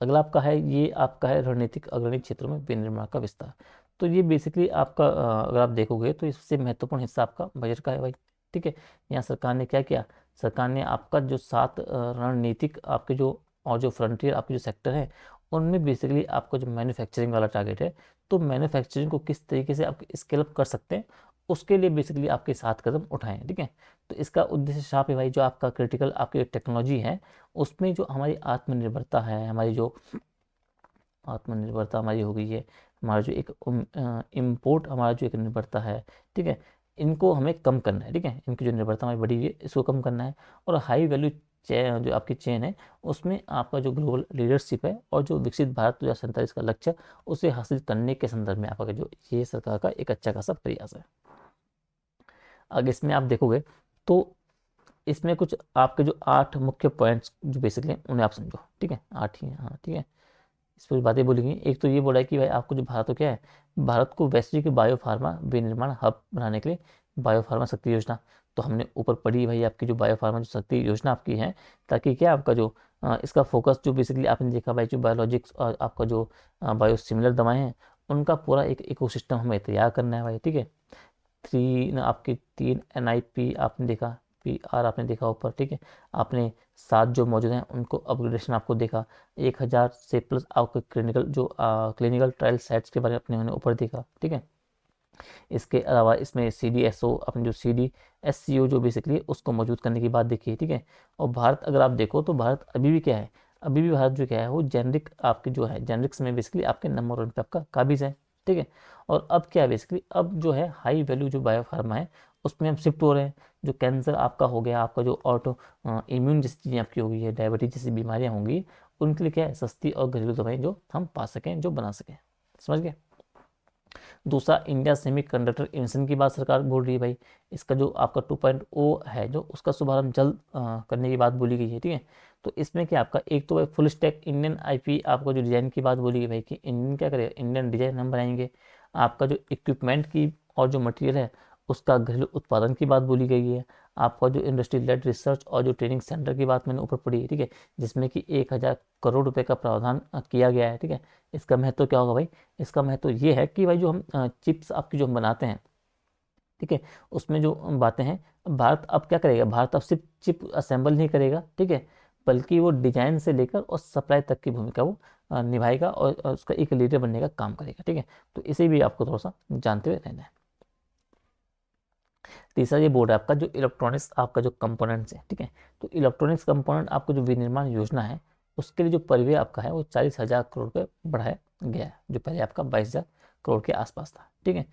अगला आपका है, ये आपका है रणनीतिक अग्रणी क्षेत्रों में विनिर्माण का विस्तार। तो ये बेसिकली आपका अगर आप देखोगे तो इससे महत्वपूर्ण हिस्सा आपका बजट का है भाई। ठीक है, यहाँ सरकार ने क्या किया, सरकार ने आपका जो 7 रणनीतिक आपके जो और जो फ्रंटियर आपके जो सेक्टर है, उनमें बेसिकली आपका जो मैन्युफैक्चरिंग वाला टारगेट है, तो मैन्युफैक्चरिंग को किस तरीके से आप स्केल अप कर सकते हैं, उसके लिए बेसिकली आपके 7 कदम उठाएं। ठीक है, तो इसका उद्देश्य साफ है भाई, जो आपका क्रिटिकल आपकी टेक्नोलॉजी है उसमें जो हमारी आत्मनिर्भरता है, हमारी जो आत्मनिर्भरता हमारी हो गई है, हमारा जो एक इम्पोर्ट हमारा जो एक निर्भरता है, ठीक है, इनको हमें कम करना है। ठीक है, इनकी जो निर्भरता हमारी बढ़ी हुई है इसको कम करना है, और हाई वैल्यू चेन जो आपकी चेन है उसमें आपका जो ग्लोबल लीडरशिप है और जो विकसित भारत 2047 का लक्ष्य उसे हासिल करने के संदर्भ में आपका जो ये सरकार का एक अच्छा खासा प्रयास है। अगर इसमें आप देखोगे तो इसमें कुछ आपके जो 8 मुख्य पॉइंट्स जो बेसिकली उन्हें आप समझो। ठीक है, 8 ही हैं, हाँ ठीक है, इस पर बातें बोली गई। एक तो ये बोला है कि भाई आपको जो भारत को क्या है, भारत को वैश्विक बायो फार्मा विनिर्माण हब बनाने के लिए बायो फार्मा शक्ति योजना, तो हमने ऊपर पढ़ी भाई आपकी जो बायो फार्मा जो शक्ति योजना आपकी है, ताकि क्या आपका जो इसका फोकस जो बेसिकली आपने देखा भाई जो बायोलॉजिक्स और आपका जो बायो सिमिलर दवाएं हैं उनका पूरा एक इकोसिस्टम हमें तैयार करना है भाई। ठीक है, 3 आपकी 3 NIP आपने देखा, IPR आपने देखा ऊपर, ठीक है। आपने 7 जो मौजूद हैं उनको अपग्रेडेशन आपको देखा। 1000 से प्लस आपके क्लिनिकल ट्रायल सेट्स के बारे में अपने ऊपर देखा, ठीक है। इसके अलावा इसमें CDSO, अपने जो CDSCO जो बेसिकली उसको मौजूद करने की बात देखी है, ठीक है। और भारत अगर आप देखो तो भारत अभी भी क्या है, अभी भी भारत जो क्या है वो जेनरिक आपके जो है जेनरिक्स में बेसिकली आपके नंबर 1 पे आपका काबिज है, ठीक है। और अब क्या है बेसिकली, अब जो है हाई वैल्यू जो बायोफार्मा है उसमें हम शिफ्ट हो रहे हैं। जो कैंसर आपका हो गया, आपका जो ऑटो इम्यून जैसी चीज़ें आपकी हो गई है, डायबिटीज जैसी बीमारियाँ होंगी, उनके लिए क्या है सस्ती और घरेलू दवाएं जो हम पा सकें, जो बना सकें। समझ गए। दूसरा, इंडिया सेमीकंडक्टर इन्वेंशन की बात सरकार बोल रही है भाई। इसका जो आपका 2.0 है जो उसका शुभारंभ जल्द करने की बात बोली गई है, ठीक है। तो इसमें क्या आपका एक तो भाई फुल स्टैक इंडियन IP आपका जो डिज़ाइन की बात बोली गई भाई कि इंडियन क्या करेगा, इंडियन डिज़ाइन हम बनाएंगे। आपका जो इक्विपमेंट की और जो मटेरियल है उसका घरेलू उत्पादन की बात बोली गई है। आपका जो इंडस्ट्री लेड रिसर्च और जो ट्रेनिंग सेंटर की बात मैंने ऊपर पढ़ी है, ठीक है, जिसमें कि 1000 करोड़ रुपए का प्रावधान किया गया है, ठीक है। इसका महत्व क्या होगा भाई, इसका महत्व ये है कि भाई जो हम चिप्स आपकी जो हम बनाते हैं, ठीक है, उसमें जो बातें हैं, भारत अब क्या करेगा, भारत अब सिर्फ चिप असेंबल नहीं करेगा, ठीक है, बल्कि वो डिजाइन से लेकर और सप्लाई तक की भूमिका वो निभाएगा और उसका एक लीडर बनने का काम करेगा, ठीक है। तो इसे भी आपको थोड़ा सा जानते हुए रहना है। तीसरा ये बोर्ड है आपका जो इलेक्ट्रॉनिक्स आपका जो कंपोनेंट्स है, ठीक है। तो इलेक्ट्रॉनिक्स कंपोनेंट आपको जो विनिर्माण योजना है उसके लिए जो परिव्यय आपका है वो 40,000 करोड़ रुपये बढ़ाया गया है, जो पहले आपका 22,000 करोड़ के आसपास था, ठीक है।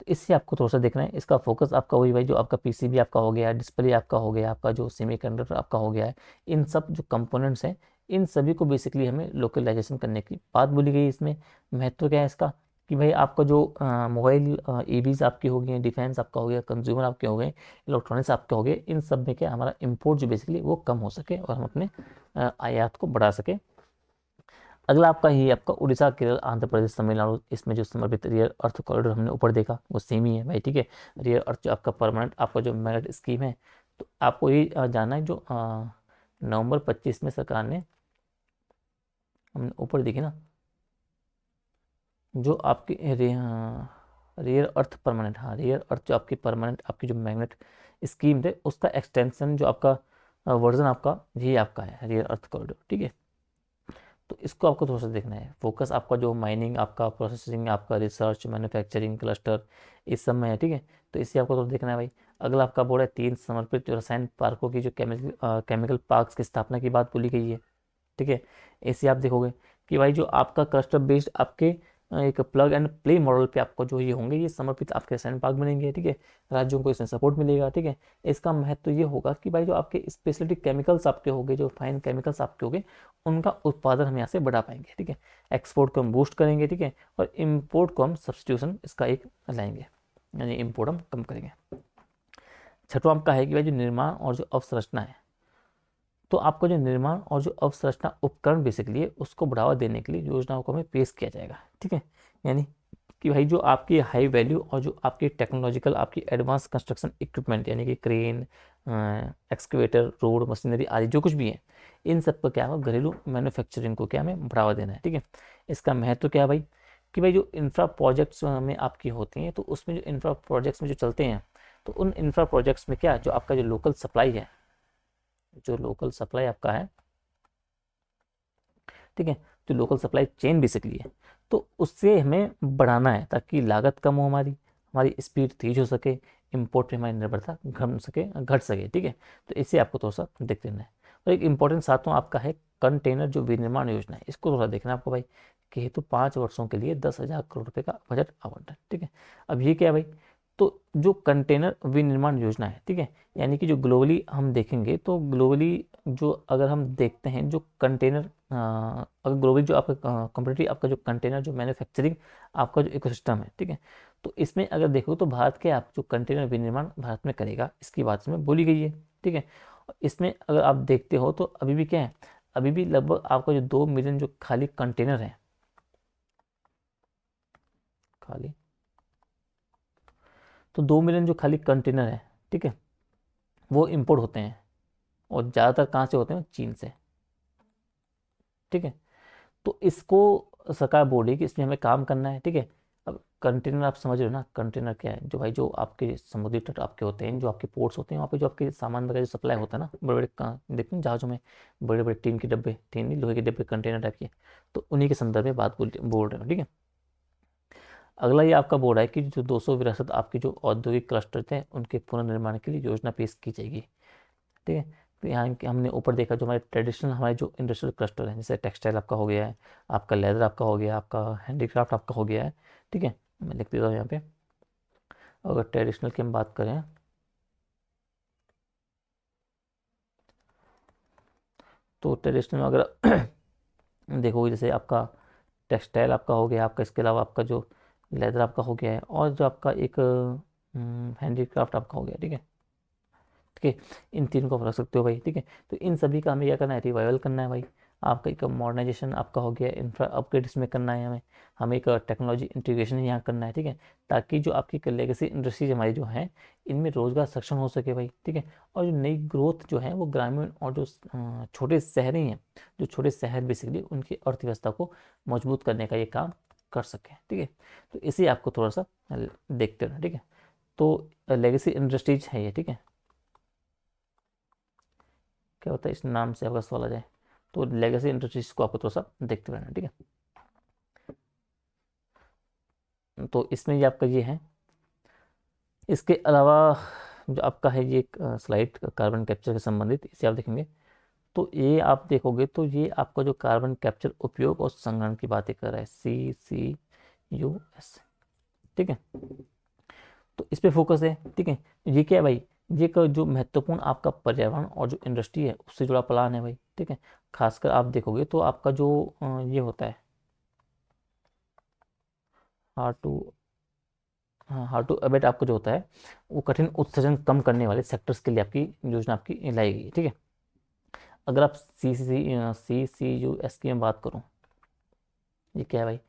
तो इससे आपको थोड़ा सा देखना है, इसका फोकस आपका वही भाई जो आपका PCB आपका हो गया, डिस्प्ले आपका हो गया, आपका जो सेमीकंडक्टर आपका हो गया है, इन सब जो कंपोनेंट्स हैं इन सभी को बेसिकली हमें लोकलाइजेशन करने की बात बोली गई है। इसमें महत्व क्या है इसका, कि भाई आपका जो मोबाइल EVs आपकी हो गई, डिफेंस आपका हो गया, कंज्यूमर आपके हो गए, इलेक्ट्रॉनिक्स आपके हो गए, इन सब में क्या हमारा इम्पोर्ट जो बेसिकली वो कम हो सके और हम अपने आयात को बढ़ा सके। अगला आपका ही आपका उड़ीसा, केरल, आंध्र प्रदेश, तमिलनाडु, इसमें जो समर्पित रियर अर्थ कॉरिडोर हमने ऊपर देखा वो सेम ही है भाई, ठीक है। रियर अर्थ जो आपका परमानेंट आपका जो मेरिट स्कीम है, तो आपको ये जानना है जो नवंबर 25 में सरकार ने हमने ऊपर देखी ना, जो आपकी रियर अर्थ परमानेंट, हाँ रियर अर्थ जो आपकी परमानेंट आपकी जो मैग्नेट स्कीम थे उसका एक्सटेंशन जो आपका वर्जन आपका ये आपका है रियर अर्थ कॉरिडोर, ठीक है। तो इसको आपको थोड़ा सा देखना है, फोकस आपका जो माइनिंग आपका प्रोसेसिंग आपका रिसर्च मैन्युफैक्चरिंग क्लस्टर इस सब में है, ठीक है। तो इससे आपको थोड़ा देखना है भाई। अगला आपका बोर्ड है 3 समर्पित जो रसायन पार्कों की जो केमिकल पार्क्स की स्थापना की बात बोली गई है, ठीक है। ऐसे आप देखोगे कि भाई जो आपका क्लस्टर बेस्ड आपके एक प्लग एंड प्ले मॉडल पे आपको जो ये होंगे ये समर्पित आपके रसायन पार्क बनेंगे, ठीक है। राज्यों को इसमें सपोर्ट मिलेगा, ठीक है। इसका महत्व ये होगा कि भाई जो आपके स्पेशलिटी केमिकल्स आपके होंगे, जो फाइन केमिकल्स आपके होंगे, उनका उत्पादन हम यहाँ से बढ़ा पाएंगे, ठीक है। एक्सपोर्ट को हम बूस्ट करेंगे, ठीक है, और इम्पोर्ट को हम सब्सटीट्यूशन इसका एक लाएंगे, यानी इम्पोर्ट हम कम करेंगे। छठवां आपका है कि भाई जो निर्माण और जो अवसंरचना है, तो आपका जो निर्माण और जो अवसंरचना उपकरण बेसिकली है उसको बढ़ावा देने के लिए योजनाओं को हमें पेश किया जाएगा, ठीक है। यानी कि भाई जो आपकी हाई वैल्यू और जो आपकी टेक्नोलॉजिकल आपकी एडवांस कंस्ट्रक्शन इक्विपमेंट यानी कि क्रेन, एक्सकेवेटर, रोड मशीनरी आदि जो कुछ भी है, इन सब का क्या है घरेलू मैन्युफैक्चरिंग को क्या हमें बढ़ावा देना है, ठीक है। इसका महत्व क्या है भाई, कि भाई जो इंफ्रा प्रोजेक्ट्स में आपकी होती हैं तो उसमें जो इंफ्रा प्रोजेक्ट्स में जो चलते हैं, तो उन इंफ्रा प्रोजेक्ट्स में क्या जो आपका जो लोकल सप्लाई है, जो लोकल सप्लाई आपका है, ठीक है, जो लोकल सप्लाई चेन बेसिकली है, तो उससे हमें बढ़ाना है ताकि लागत कम हो, हमारी हमारी स्पीड तेज हो सके, इंपोर्ट पे हमारी निर्भरता घट सके, ठीक है। तो इसे आपको थोड़ा सा देख लेना है। और एक इंपॉर्टेंट सातवां आपका है कंटेनर जो विनिर्माण योजना है, इसको थोड़ा देखना है आपको भाई, कि हेतु 5 वर्षों के लिए 10,000 करोड़ रुपए का बजट आवंटन, ठीक है। अब ये क्या है भाई, तो जो कंटेनर विनिर्माण योजना है, ठीक है, यानी कि जो ग्लोबली हम देखेंगे तो ग्लोबली जो अगर हम देखते हैं जो कंटेनर अगर ग्लोबली जो आपका कम्प्लीटली आपका जो कंटेनर जो मैन्युफैक्चरिंग आपका जो इकोसिस्टम है, ठीक है, तो इसमें अगर देखो तो भारत के आप जो कंटेनर विनिर्माण भारत में करेगा इसकी बात इसमें बोली गई है, ठीक है। इसमें अगर आप देखते हो तो अभी भी क्या है, अभी भी लगभग आपका जो 2 मिलियन जो खाली कंटेनर है, खाली तो 2 मिलियन जो खाली कंटेनर है, ठीक है, वो इंपोर्ट होते हैं और ज़्यादातर कहाँ से होते हैं, चीन से, ठीक है। तो इसको सरकार बोल रही है कि इसमें हमें काम करना है, ठीक है। अब कंटेनर आप समझ रहे हो ना, कंटेनर क्या है, जो भाई जो आपके समुद्री तट आपके होते हैं, जो आपके पोर्ट्स होते हैं, वहाँ पे जो आपके सामान वगैरह जो सप्लाई होता है ना, बड़े बड़े देखते हैं जहाज़ों में बड़े बड़े टीन के डब्बे, टीन नहीं, लोहे के डब्बे, कंटेनर टाइप के, तो उन्हीं के संदर्भ में बात बोल रहे हो, ठीक है। अगला ये आपका बोर्ड है कि जो 200 विरासत आपके जो औद्योगिक क्लस्टर थे उनके पुनर्निर्माण के लिए योजना पेश की जाएगी, ठीक है। तो यहाँ हमने ऊपर देखा जो हमारे ट्रेडिशनल हमारे जो इंडस्ट्रियल क्लस्टर हैं, जैसे टेक्सटाइल आपका हो गया है, आपका लेदर आपका हो गया, आपका हैंडीक्राफ्ट आपका हो गया है, ठीक है। मैं लिख देता हूँ यहाँ पे। अगर ट्रेडिशनल की हम बात करें तो ट्रेडिशनल में अगर देखोगे, जैसे आपका टेक्सटाइल आपका हो गया, आपका इसके अलावा आपका जो लेदर आपका हो गया है, और जो आपका एक हैंडीक्राफ्ट आपका हो गया, ठीक है, ठीक है। इन तीन को आप रख सकते हो भाई, ठीक है। तो इन सभी का हमें क्या करना है, रिवाइवल करना है भाई। आपका एक मॉडर्नाइजेशन आपका हो गया, इंफ्रा अपग्रेड इसमें करना है हमें, हमें एक टेक्नोलॉजी इंटीग्रेशन यहाँ करना है, ठीक है। ताकि जो आपकी लेगेसी इंडस्ट्रीज हमारी जो हैं, इनमें रोजगार सक्षम हो सके भाई, ठीक है। और जो नई ग्रोथ जो है वो ग्रामीण और जो छोटे शहरी हैं, जो छोटे शहर बेसिकली उनकी अर्थव्यवस्था को मजबूत करने का ये काम कर सके, ठीक है। तो इसे आपको थोड़ा सा देखते रहना, ठीक है। तो लेगेसी इंडस्ट्रीज है ये, ठीक है। क्या होता है इस नाम से आपका सवाल आ जाए, तो लेगेसी इंडस्ट्रीज को आपको थोड़ा सा देखते रहना, ठीक है। तो इसमें ये आपका ये है। इसके अलावा जो आपका है ये स्लाइड कार्बन कैप्चर से संबंधित, इसे आप देखेंगे तो ये आप देखोगे तो ये आपका जो कार्बन कैप्चर उपयोग और संग्रहण की बातें कर रहा है, CCUS, ठीक है। तो इस पे फोकस है, ठीक है। ये क्या है भाई, ये का जो महत्वपूर्ण आपका पर्यावरण और जो इंडस्ट्री है उससे जुड़ा प्लान है भाई, ठीक है। खासकर आप देखोगे तो आपका जो ये होता है हार्ड टू, हाँ, हाउ टू अबेट आपका जो होता है वो कठिन उत्सर्जन कम करने वाले सेक्टर्स के लिए आपकी योजना आपकी लाई गई है, ठीक है। अगर आप CCUS की मैं बात करूँ, ये क्या है भाई,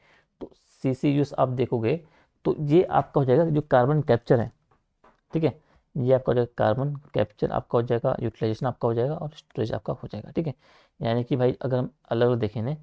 तो CCUS आप देखोगे तो ये आपका हो जाएगा जो कार्बन कैप्चर है, ठीक है। ये आपका हो जाएगा कार्बन कैप्चर, आपका हो जाएगा यूटिलाइजेशन आपका हो जाएगा, और स्टोरेज आपका हो जाएगा, ठीक है। यानी कि भाई अगर हम अलग अलग देखें ना,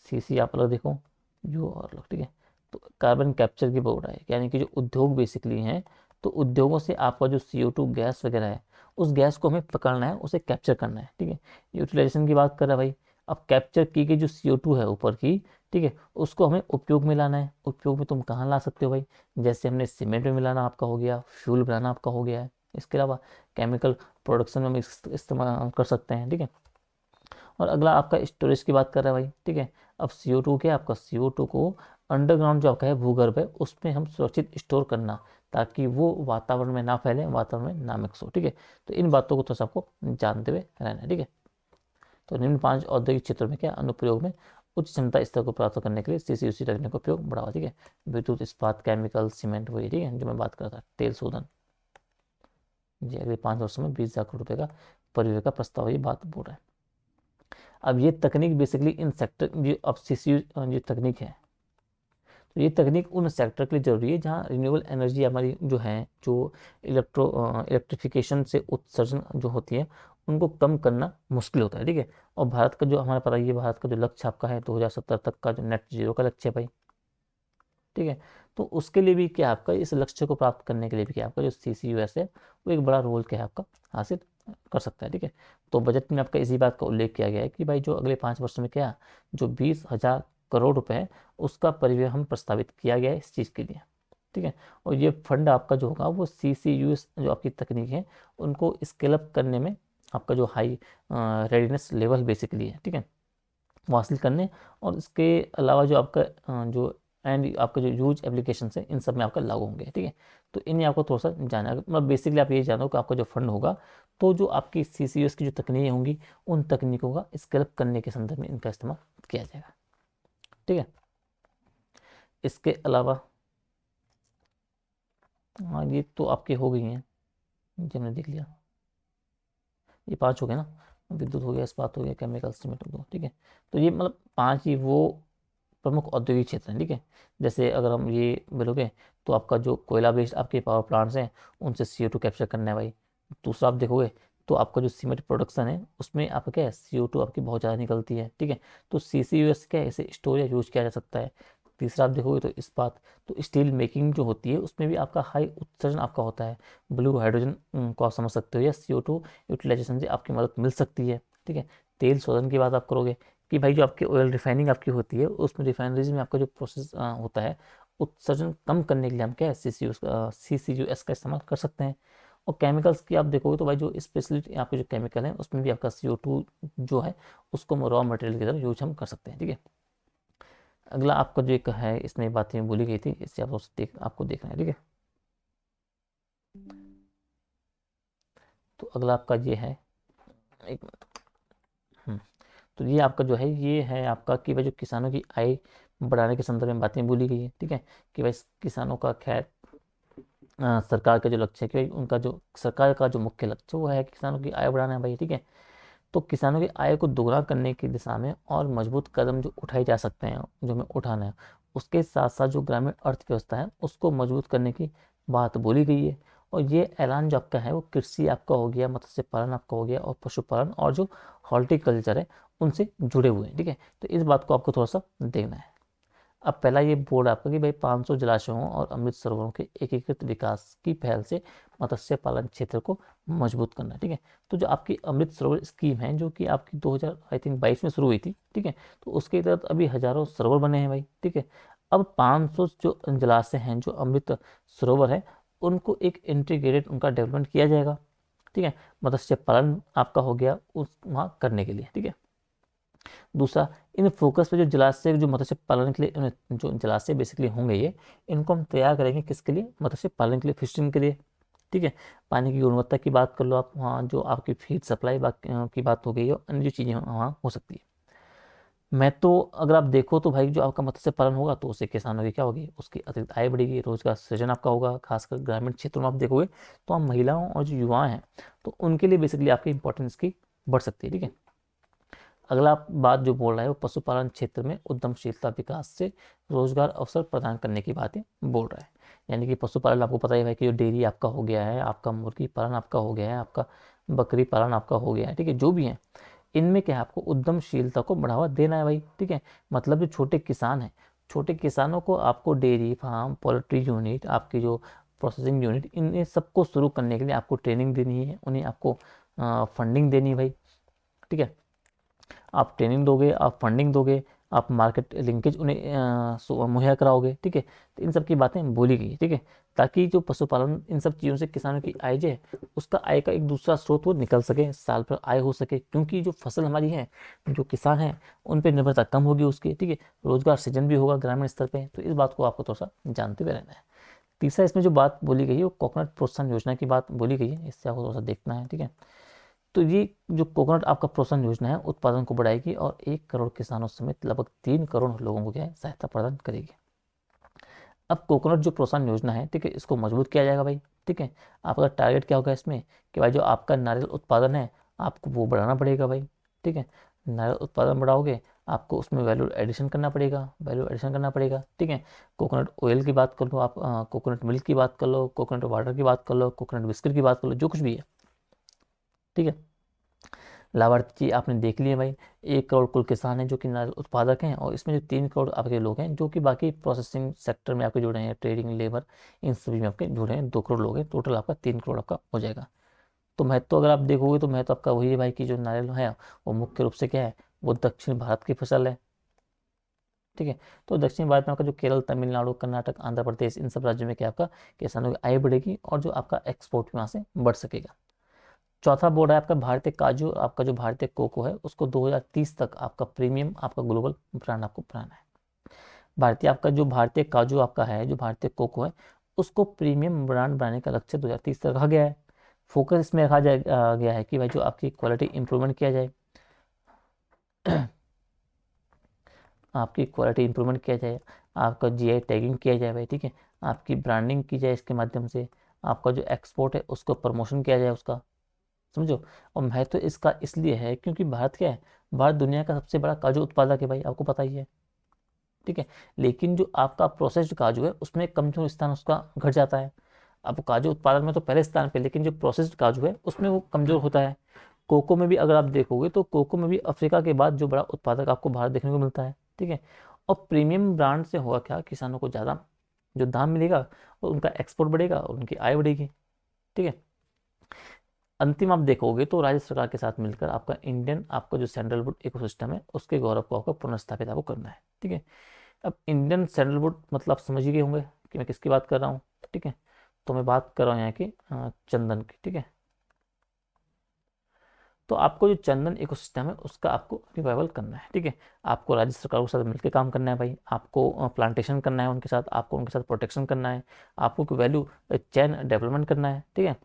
CC आप अलग देखो, यू और अलग, ठीक है। तो कार्बन कैप्चर की बोल रहा है, यानी कि जो उद्योग बेसिकली हैं, तो उद्योगों से आपका जो CO2 गैस वगैरह है, उस गैस को हमें पकड़ना है, उसे कैप्चर करना है, ठीक है। यूटिलाइजेशन की बात कर रहा है भाई, अब कैप्चर की गई जो CO2 है ऊपर की, ठीक है, उसको हमें उपयोग में लाना है। उपयोग में तुम कहाँ ला सकते हो भाई, जैसे हमने सीमेंट में मिलाना आपका हो गया, फ्यूल बनाना आपका हो गया है, इसके अलावा केमिकल प्रोडक्शन में हम इस्तेमाल कर सकते हैं, ठीक है। और अगला आपका स्टोरेज की बात कर रहा है भाई, ठीक है। अब CO2 क्या है, आपका CO2 को अंडरग्राउंड जो आपका है भूगर्भ है उसमें हम सुरक्षित स्टोर करना, ताकि वो वातावरण में ना फैले, वातावरण में ना मिक्स हो, ठीक है। तो इन बातों को थोड़ा सा आपको जानते हुए रहना है, ठीक है। तो निम्न 5 औद्योगिक क्षेत्रों में क्या अनुप्रयोग में उच्च क्षमता स्तर को प्राप्त करने के लिए CCUC तकनीक का उपयोग बढ़ावा, ठीक है। विद्युत, इस्पात, केमिकल, सीमेंट, वही, ठीक है, जो मैं बात कर रहा था, तेल शोधन, जी अगले 5 वर्षों में 20 लाख रुपए का परिव्यय का प्रस्ताव, ये बात बोल रहा है। अब ये तकनीक बेसिकली इन सेक्टर, ये अब CCU ये तकनीक है, तो ये तकनीक उन सेक्टर के लिए जरूरी है जहाँ रिन्यूएबल एनर्जी हमारी जो है, जो इलेक्ट्रिफिकेशन से उत्सर्जन जो होती है उनको कम करना मुश्किल होता है, ठीक है। और भारत का जो हमारा पता ही है, भारत का जो लक्ष्य आपका है 2070 तक का जो नेट जीरो का लक्ष्य है भाई, ठीक है। तो उसके लिए भी क्या आपका, इस लक्ष्य को प्राप्त करने के लिए भी क्या आपका जो CCUS है वो एक बड़ा रोल क्या है आपका हासिल कर सकता है, ठीक है। तो बजट में आपका इसी बात का उल्लेख किया गया है कि भाई जो अगले 5 वर्षों में क्या जो 20,000 करोड़ रुपए है उसका परिव्यय हम प्रस्तावित किया गया है इस चीज़ के लिए, ठीक है। और ये फंड आपका जो होगा वो CCUS जो आपकी तकनीक है उनको स्केल अप करने में, आपका जो हाई रेडीनेस लेवल बेसिकली है, ठीक है, वो हासिल करने, और इसके अलावा जो आपका जो एंड आपका जो यूज एप्लीकेशन है इन सब में आपका लागू होंगे, ठीक है। तो इन्हें आपको थोड़ा सा जाना है, मतलब बेसिकली आप ये जानो कि आपका जो फंड होगा तो जो आपकी CCUS की जो तकनीकें होंगी उन तकनीकों का स्केल करने के संदर्भ में इनका इस्तेमाल किया जाएगा, ठीक है। इसके अलावा हाँ ये तो आपके हो गई हैं, जो हमने देख लिया, ये 5 हो गए ना, विद्युत हो गया, इस्पात हो गया, केमिकल, सीमेंट हो गया, ठीक है। तो ये मतलब 5 ही वो प्रमुख औद्योगिक क्षेत्र हैं, ठीक है। जैसे अगर हम ये बोलोगे तो आपका जो कोयला बेस्ड आपके पावर प्लांट्स हैं उनसे CO2 कैप्चर करना है भाई। दूसरा आप देखोगे तो आपका जो सीमेंट प्रोडक्शन है उसमें आपका क्या है, CO2 आपकी बहुत ज़्यादा निकलती है, ठीक है। तो CCUS क्या है, इसे स्टोर या यूज किया जा सकता है, तीसरा आप देखोगे तो इस्पात, तो स्टील मेकिंग जो होती है उसमें भी आपका हाई उत्सर्जन आपका होता है। ब्लू हाइड्रोजन को आप समझ सकते हो, या CO2 यूटिलाइजेशन से आपकी मदद मिल सकती है। ठीक है। तेल शोधन की बात आप करोगे कि भाई जो आपकी ऑयल रिफाइनिंग आपकी होती है उसमें रिफाइनरीज में आपका जो प्रोसेस होता है, उत्सर्जन कम करने के लिए हम क्या है CCUS का इस्तेमाल कर सकते हैं। और केमिकल्स की आप देखोगे तो भाई जो स्पेशलिटी आपके जो केमिकल हैं उसमें भी आपका CO2 जो है उसको हम रॉ मटेरियल की तरह यूज हम कर सकते हैं। ठीक है। अगला आपका जो एक है इसमें बातें बोली गई थी, इससे आपको देखना है। ठीक है। तो अगला आपका ये है, एक हम्म, तो ये आपका जो है ये है आपका कि भाई जो किसानों की आय बढ़ाने के संदर्भ में बातें बोली गई है। ठीक है। कि भाई किसानों का खैर सरकार का जो लक्ष्य है कि भाई उनका जो सरकार का जो मुख्य लक्ष्य वो है कि किसानों की आय बढ़ाना है भाई। ठीक है। तो किसानों की आय को दोगुना करने की दिशा में और मजबूत कदम जो उठाए जा सकते हैं, जो हमें उठाना है, उसके साथ साथ जो ग्रामीण अर्थव्यवस्था है उसको मजबूत करने की बात बोली गई है। और ये ऐलान जो आपका है वो कृषि आपका हो गया, मत्स्य पालन आपका हो गया, और पशुपालन और जो हॉर्टिकल्चर है उनसे जुड़े हुए हैं। ठीक है। तो इस बात को आपको थोड़ा सा देखना है। अब पहला ये बोर्ड आपका कि भाई 500 जलाशयों और अमृत सरोवरों के एकीकृत विकास की पहल से मत्स्य पालन क्षेत्र को मजबूत करना है। ठीक है। तो जो आपकी अमृत सरोवर स्कीम है जो कि आपकी 2000 आई थिंक 22 में शुरू हुई थी। ठीक है। तो उसके तहत अभी हजारों सरोवर बने हैं भाई। ठीक है। अब 500 जो जलाशय हैं, जो अमृत सरोवर है, उनको एक इंटीग्रेटेड उनका डेवलपमेंट किया जाएगा। ठीक है। मत्स्य पालन आपका हो गया उस वहाँ करने के लिए। ठीक है। दूसरा, इन फोकस पे जो जलाशय जो मत्स्य पालन के लिए जो जलाशय बेसिकली होंगे ये, इनको हम तैयार करेंगे किसके लिए? मत्स्य पालन के लिए, फिशिंग के लिए। ठीक है। पानी की गुणवत्ता की बात कर लो आप, वहाँ जो आपकी फीड सप्लाई की बात हो गई है, अन्य जो चीज़ें वहाँ हो सकती है। मैं तो अगर आप देखो तो भाई जो आपका मत्स्य पालन होगा तो उससे किसानों की क्या होगी, उसकी अतिरिक्त आय बढ़ेगी, रोजगार सृजन आपका होगा। खासकर ग्रामीण क्षेत्रों में आप देखोगे तो हम महिलाओं और जो युवा हैं तो उनके लिए बेसिकली आपकी इंपॉर्टेंस की बढ़ सकती है। ठीक है। अगला बात जो बोल रहा है वो पशुपालन क्षेत्र में उद्यमशीलता विकास से रोजगार अवसर प्रदान करने की बातें बोल रहा है। यानी कि पशुपालन आपको पता ही है कि जो डेयरी आपका हो गया है, आपका मुर्गी पालन आपका हो गया है, आपका बकरी पालन आपका हो गया है। ठीक है। जो भी है इनमें क्या है, आपको उद्यमशीलता को बढ़ावा देना है भाई। ठीक है। मतलब जो छोटे किसान हैं, छोटे किसानों को आपको डेयरी फार्म, पोल्ट्री यूनिट, आपकी जो प्रोसेसिंग यूनिट, इन सबको शुरू करने के लिए आपको ट्रेनिंग देनी है, उन्हें आपको फंडिंग देनी है भाई। ठीक है। आप ट्रेनिंग दोगे, आप फंडिंग दोगे, आप मार्केट लिंकेज उन्हें मुहैया कराओगे। ठीक है। तो इन सब की बातें बोली गई। ठीक है। ताकि जो पशुपालन इन सब चीज़ों से किसानों की आय जो है उसका आय का एक दूसरा स्रोत वो निकल सके, साल भर आय हो सके, क्योंकि जो फसल हमारी है, जो किसान है, उन पर निर्भरता कम होगी उसकी। ठीक है। रोजगार सृजन भी होगा ग्रामीण स्तर पर। तो इस बात को आपको थोड़ा सा जानते हुए रहना है। तीसरा इसमें जो बात बोली गई है वो कोकोनट प्रोत्साहन योजना की बात बोली गई है, इससे आपको थोड़ा सा देखना है। ठीक है। तो ये जो कोकोनट आपका प्रोत्साहन योजना है उत्पादन को बढ़ाएगी और 1 करोड़ किसानों समेत लगभग 3 करोड़ लोगों को क्या है सहायता प्रदान करेगी। अब कोकोनट जो प्रोत्साहन योजना है, ठीक है, इसको मजबूत किया जाएगा भाई। ठीक है। आपका टारगेट क्या होगा इसमें कि भाई जो आपका नारियल उत्पादन है आपको वो बढ़ाना पड़ेगा भाई। ठीक है। नारियल उत्पादन बढ़ाओगे, आपको उसमें वैल्यू एडिशन करना पड़ेगा, वैल्यू एडिशन करना पड़ेगा। ठीक है। कोकोनट ऑयल की बात कर लो आप, कोकोनट मिल्क की बात कर लो, कोकोनट वाटर की बात कर लो, कोकोनट बिस्किट की बात कर लो, जो कुछ भी है। ठीक है। लाभार्थी आपने देख लिए भाई, 1 करोड़ कुल किसान हैं जो कि नारियल उत्पादक हैं, और इसमें जो 3 करोड़ आपके लोग हैं जो कि बाकी प्रोसेसिंग सेक्टर में आपके जुड़े हैं, ट्रेडिंग, लेबर, इन सभी में आपके जुड़े हैं। 2 करोड़ लोग हैं, टोटल आपका 3 करोड़ आपका हो जाएगा। तो महत्व तो अगर आप देखोगे तो महत्व आपका वही है भाई कि जो नारियल है वो मुख्य रूप से क्या है, वो दक्षिण भारत की फसल है। ठीक है। तो दक्षिण भारत में आपका जो केरल, तमिलनाडु, कर्नाटक, आंध्र प्रदेश, इन सब राज्यों में क्या आपका किसानों की आय बढ़ेगी और जो आपका एक्सपोर्ट वहाँ से बढ़ सकेगा। चौथा बोर्ड है आपका भारतीय काजू, आपका जो भारतीय कोको है उसको 2030 तक आपका प्रीमियम आपका ग्लोबल ब्रांड आपको बनाना है। भारतीय आपका जो भारतीय काजू आपका है, जो भारतीय कोको है, उसको प्रीमियम ब्रांड बनाने का लक्ष्य 2030 तक रखा गया है। फोकस इसमें रखा गया है कि भाई जो आपकी क्वालिटी इंप्रूवमेंट किया जाए, आपकी क्वालिटी इंप्रूवमेंट किया जाए, आपका GI टैगिंग किया जाए भाई। ठीक है। आपकी ब्रांडिंग की जाए इसके माध्यम से, आपका जो एक्सपोर्ट है उसको प्रमोशन किया जाए उसका, समझो। और महत्व तो इसका इसलिए है क्योंकि भारत क्या है, भारत दुनिया का सबसे बड़ा काजू उत्पादक है भाई, आपको पता ही है। ठीक है। लेकिन जो आपका प्रोसेस्ड काजू है उसमें कमजोर स्थान उसका घट जाता है। अब काजू उत्पादन में तो पहले स्थान पे, लेकिन जो प्रोसेस्ड काजू है उसमें वो कमजोर होता है। कोको में भी अगर आप देखोगे तो कोको में भी अफ्रीका के बाद जो बड़ा उत्पादक आपको भारत देखने को मिलता है। ठीक है। और प्रीमियम ब्रांड से होगा क्या, किसानों को ज़्यादा जो दाम मिलेगा और उनका एक्सपोर्ट बढ़ेगा और उनकी आय बढ़ेगी। ठीक है। अंतिम आप देखोगे तो राज्य सरकार के साथ मिलकर आपका इंडियन आपका जो सैंडलवुड इकोसिस्टम है उसके गौरव को आपको पुनर्स्थापित आपको करना है। ठीक है। अब इंडियन सैंडलवुड मतलब आप समझ ही गए होंगे कि मैं किसकी बात कर रहा हूँ। ठीक है। तो मैं बात कर रहा हूँ यहाँ की चंदन की। ठीक है। तो आपको जो चंदन इकोसिस्टम है उसका आपको रिवाइवल करना है। ठीक है। आपको राज्य सरकार के साथ मिलकर काम करना है भाई, आपको प्लांटेशन करना है उनके साथ, आपको उनके साथ प्रोटेक्शन करना है, आपको वैल्यू चेन डेवलपमेंट करना है। ठीक है।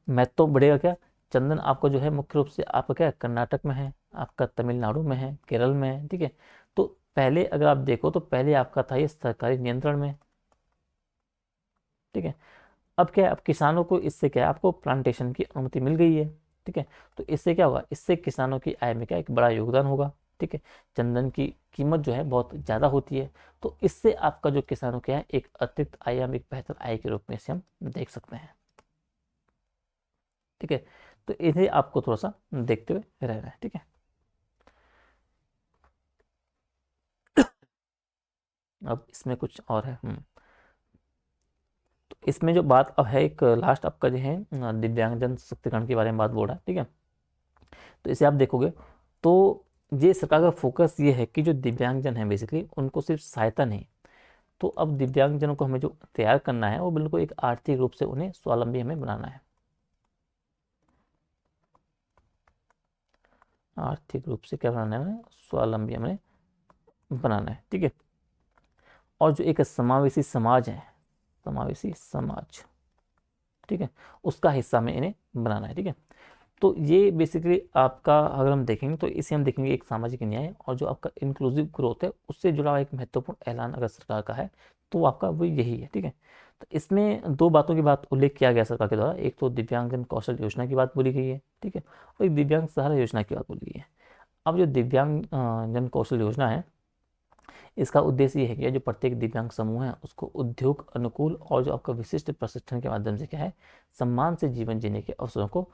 महत्व तो बढ़ेगा क्या, चंदन आपका जो है मुख्य रूप से आपका क्या है, कर्नाटक में है, आपका तमिलनाडु में है, केरल में है। ठीक है। तो पहले अगर आप देखो तो पहले आपका था ये सरकारी नियंत्रण में। ठीक है। अब क्या है, अब किसानों को इससे क्या है, आपको प्लांटेशन की अनुमति मिल गई है। ठीक है। तो इससे क्या होगा, इससे किसानों की आय में क्या एक बड़ा योगदान होगा। ठीक है। चंदन की कीमत जो है बहुत ज़्यादा होती है, तो इससे आपका जो किसानों क्या है एक अतिरिक्त आय, हम एक बेहतर आय के रूप में इसे हम देख सकते हैं। ठीक है। तो इन्हें आपको थोड़ा सा देखते हुए रहना है। ठीक है। अब इसमें कुछ और है। तो इसमें जो बात अब है, एक लास्ट आपका जो है दिव्यांगजन सशक्तिकरण के बारे में बात बोल रहा है। ठीक है। तो इसे आप देखोगे तो ये सरकार का फोकस ये है कि जो दिव्यांगजन है बेसिकली उनको सिर्फ सहायता नहीं, तो अब दिव्यांगजनों को हमें जो तैयार करना है वो बिल्कुल एक आर्थिक रूप से उन्हें स्वावलंबी हमें बनाना है। आर्थिक रूप से क्या बनाना है हमें, स्वावलंबी हमें बनाना है। ठीक है। और जो एक समावेशी समाज है, समावेशी समाज, ठीक है, उसका हिस्सा में इन्हें बनाना है। ठीक है। तो ये बेसिकली आपका अगर हम देखेंगे तो इसे हम देखेंगे एक सामाजिक न्याय और जो आपका इंक्लूसिव ग्रोथ है उससे जुड़ा हुआ एक महत्वपूर्ण ऐलान अगर सरकार का है तो वो आपका वो यही है। ठीक है। तो इसमें दो बातों की बात उल्लेख किया गया सरकार के द्वारा, एक तो दिव्यांगजन कौशल योजना की बात बोली गई है। ठीक है। और एक दिव्यांग सहारा योजना की बात बोली गई है। अब जो दिव्यांग जन कौशल योजना है इसका उद्देश्य ये है कि जो प्रत्येक दिव्यांग समूह है उसको उद्योग अनुकूल और जो आपका विशिष्ट प्रशिक्षण के माध्यम से क्या है, सम्मान से जीवन जीने के अवसरों को